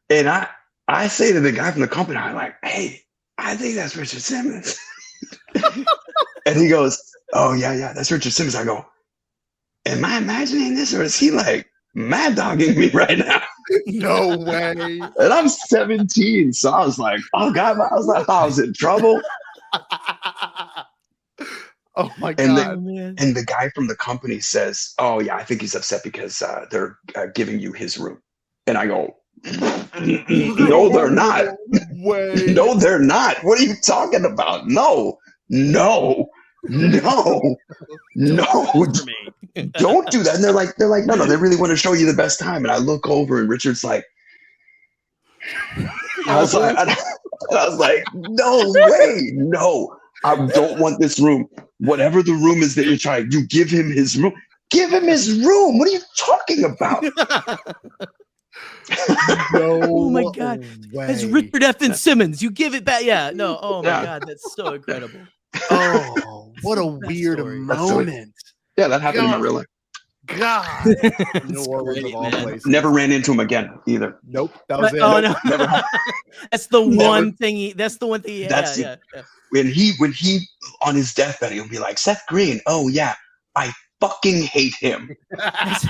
And I say to the guy from the company, I'm like, hey, I think that's Richard Simmons. And he goes, oh, yeah, that's Richard Simmons. I go, am I imagining this or is he like mad dogging me right now? No way. And I'm 17. So I was like, oh, God, I was in trouble. Oh, my God. And the guy from the company says, oh, yeah, I think he's upset because they're giving you his room. And I go, no, they're not. No, they're not. What are you talking about? No. Don't do that. And they're like, no, they really want to show you the best time. And I look over and Richard's like, I was like, no way. No, I don't want this room. Whatever the room is that you're trying, you give him his room. Give him his room. What are you talking about? Oh my God, that's Richard F. and Simmons. You give it back, no. Oh my God, that's so incredible. Oh, what a weird moment. Yeah, that happened in my real life. God, New Orleans of all places. Never ran into him again either. Nope, that was it. Oh no, that's the one thing. That's the one thing. Yeah. When he on his deathbed, he'll be like, Seth Green. Oh yeah, I fucking hate him. That's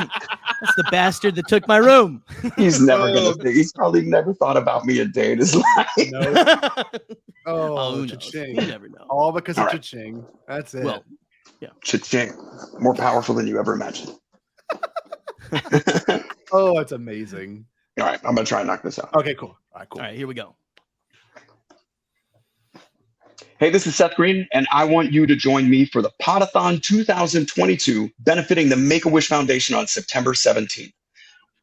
the bastard that took my room. He's never gonna think. He's probably never thought about me a day in his life. No. Oh, cha-ching. You never know. All because of cha-ching. That's it. Well, yeah. Cha-ching. More powerful than you ever imagined. Oh, that's amazing. All right, I'm gonna try and knock this out. Okay, cool. All right, here we go. Hey, this is Seth Green, and I want you to join me for the Podathon 2022, benefiting the Make-A-Wish Foundation on September 17th.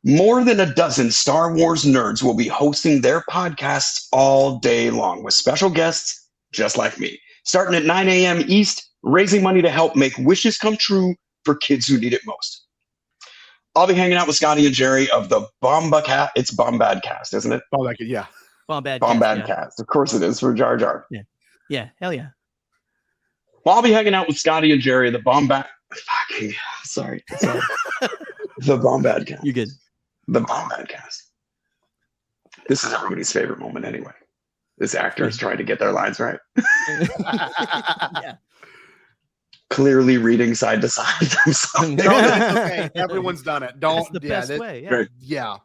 More than a dozen Star Wars nerds will be hosting their podcasts all day long with special guests just like me, starting at 9 a.m. East, raising money to help make wishes come true for kids who need it most. I'll be hanging out with Scotty and Jerry of the Bombacast. It's Bombadcast, isn't it? Oh, yeah. Bombadcast. Of course it is for Jar Jar. Yeah. Hell yeah. Well, I'll be hanging out with Scotty and Jerry of the Bombad. Fucking sorry. The Bombadcast. You're good. The Bombadcast. This is everybody's favorite moment anyway. This actor is trying to get their lines right. Yeah. Clearly reading side to side themselves. No, that's okay. Everyone's done it. That's the best way. Yeah. Yeah.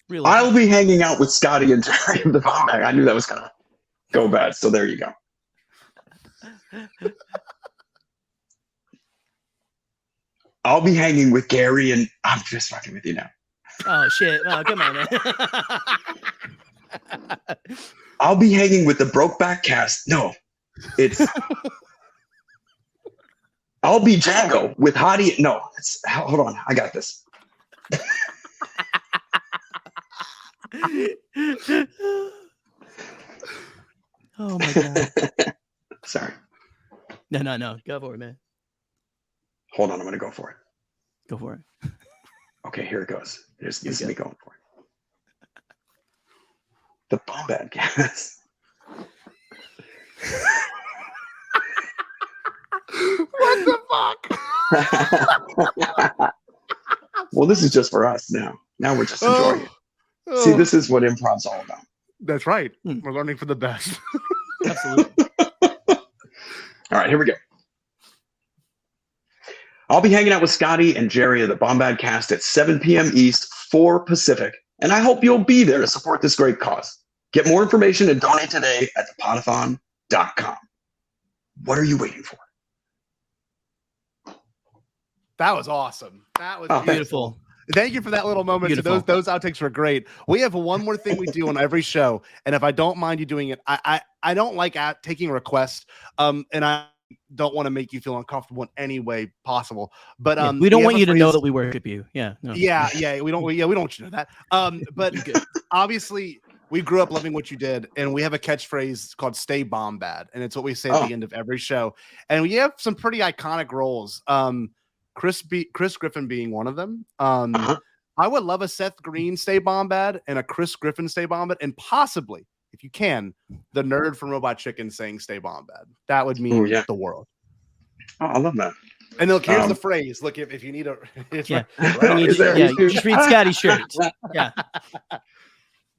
Really. I'll be hanging out with Scotty and Jerry of the Bombad. I knew that was going to go bad. So there you go. I'll be hanging with Gary and I'm just fucking with you now. Oh shit! Oh, come on, man. I'll be hanging with the Brokeback cast. No, it's. I'll be Django with Hottie. No, hold on. I got this. Oh my god. Sorry. No. Go for it, man. Hold on. I'm going to go for it. Go for it. Okay, here it goes. This is me going for it. The Bombad cast. What the fuck? Well, this is just for us now. Now we're just enjoying it. See, this is what improv's all about. That's right. We're learning for the best. Absolutely. All right, here we go. I'll be hanging out with Scotty and Jerry of the Bombad cast at 7 p.m. East, 4 Pacific, and I hope you'll be there to support this great cause. Get more information and donate today at thepodathon.com. What are you waiting for? That was awesome. That was beautiful. Thank you for that little moment. Those outtakes were great. We have one more thing we do on every show, and if I don't mind you doing it, I don't like taking requests, and I don't want to make you feel uncomfortable in any way possible. But we don't want you to know that we worship you. Yeah. No. Yeah. We don't want you to know that. But obviously we grew up loving what you did, and we have a catchphrase called "Stay Bombad," and it's what we say at the end of every show. And we have some pretty iconic roles. Chris Griffin being one of them. I would love a Seth Green Stay Bombad and a Chris Griffin Stay Bombad, and possibly, if you can, the nerd from Robot Chicken saying "Stay Bombad." That would mean the world. Oh, I love that. And look, here's the phrase. Look, if you need a, it's you just read Scotty's shirt. Yeah.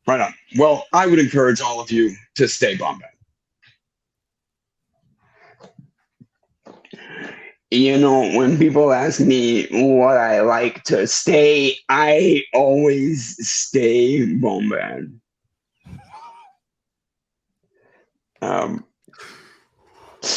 Right on. Well, I would encourage all of you to stay Bombad. You know, when people ask me what I like to stay, I always stay Bombad.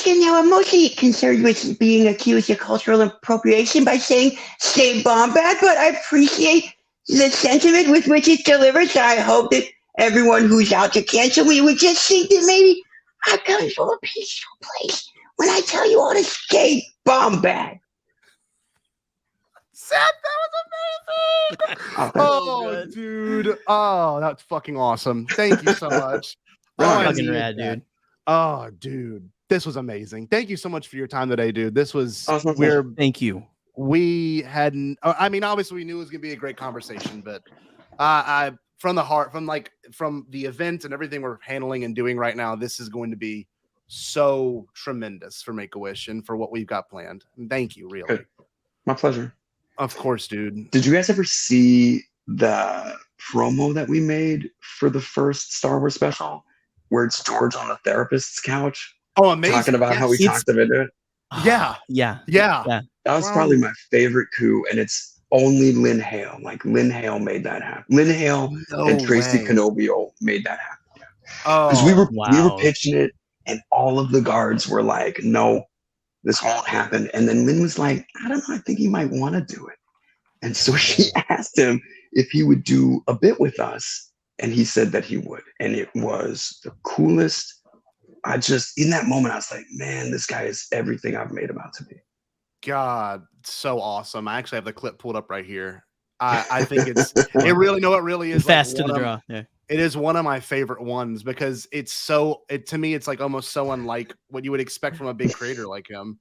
You know, I'm mostly concerned with being accused of cultural appropriation by saying "stay Bombad," but I appreciate the sentiment with which it's delivered. So I hope that everyone who's out to cancel me would just think that maybe I'm coming from a peaceful place when I tell you all to stay Bombad. Seth, that was amazing. Oh, dude. Oh, that's fucking awesome. Thank you so much. Fucking rad, dude. Oh, dude. This was amazing. Thank you so much for your time today, dude. This was Thank you. We hadn't, I mean, obviously we knew it was gonna be a great conversation, but I from the heart, from the event and everything we're handling and doing right now, this is going to be so tremendous for Make-A-Wish and for what we've got planned. And thank you, really. Good. My pleasure. Of course, dude. Did you guys ever see the promo that we made for the first Star Wars special, where it's George on the therapist's couch? Oh, amazing! Talking about how he talked about it. Yeah. That was probably my favorite coup, and it's only Lynn Hale. Like Lynn Hale made that happen. Lynn Hale and Tracy Canobio made that happen. Because we were pitching it, and all of the guards were like, "No, this won't happen." And then Lynn was like, "I don't know. I think he might want to do it." And so she asked him if he would do a bit with us, and he said that he would. And it was the coolest. In that moment, I was like, man, this guy is everything I've made him out to be. God, so awesome. I actually have the clip pulled up right here. I think it really is fast to the draw. Yeah. It is one of my favorite ones because to me, it's like almost so unlike what you would expect from a big creator like him.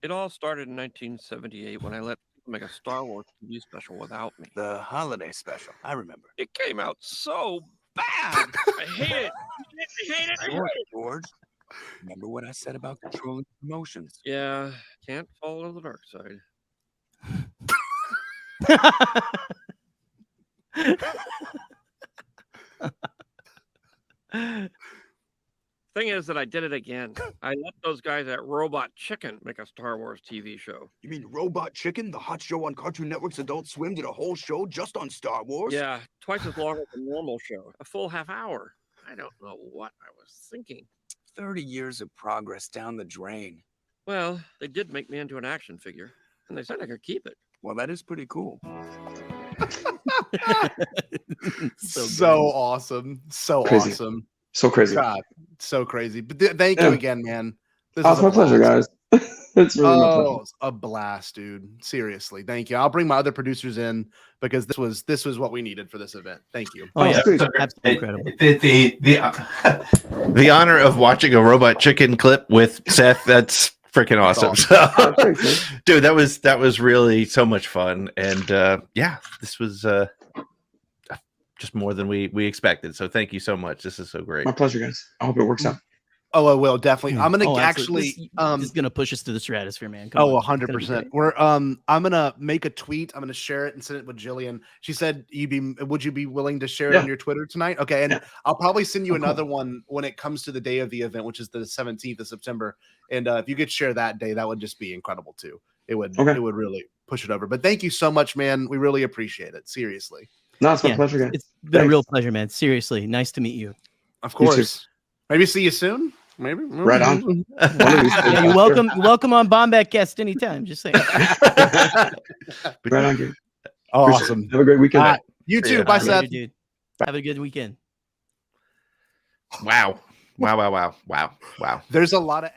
It all started in 1978 when I let people make a Star Wars TV special without me. The holiday special. I remember. It came out so bad. I hate it. I hate it. George, remember what I said about controlling emotions? Yeah, can't follow the dark side. Thing is that I did it again. I let those guys at Robot Chicken make a Star Wars TV show. You mean Robot Chicken, the hot show on Cartoon Network's Adult Swim, did a whole show just on Star Wars? Yeah, twice as long as a normal show. A full half hour. I don't know what I was thinking. 30 years of progress down the drain. Well, they did make me into an action figure, and they said I could keep it. Well, that is pretty cool. So awesome. So Crazy. awesome. So crazy. God, so crazy. But thank you again, man. This Oh, it's my pleasure, guys. It's really my pleasure. It's a blast, dude. Seriously, thank you. I'll bring my other producers in because this was what we needed for this event. Thank you. Oh, yeah, Sweet. absolutely incredible. The honor of watching a Robot Chicken clip with Seth, that's freaking awesome. So, dude, that was really so much fun. And yeah, this was just more than we expected. So thank you so much. This is so great. My pleasure, guys. I hope it works out. Oh, I will definitely. I'm gonna Absolutely. actually. This is gonna push us to the stratosphere, man. Come on. 100%. We're I'm gonna make a tweet. I'm gonna share it and send it with Jillian. She said would you be willing to share it on your Twitter tonight? Okay, and I'll probably send you another one when it comes to the day of the event, which is the 17th of September. And if you could share that day, that would just be incredible too. It would really push it over. But thank you so much, man. We really appreciate it. Seriously. No, it's my pleasure, guys. It's been a real pleasure, man. Seriously, nice to meet you. Of course. Maybe see you soon. Maybe. Right on. Yeah, you're welcome. You're welcome on Bombadcast anytime. Just saying. Right on, dude. Awesome. Have a great weekend. You too. Bye, Seth. Dude. Have a good weekend. Wow. Wow. There's a lot of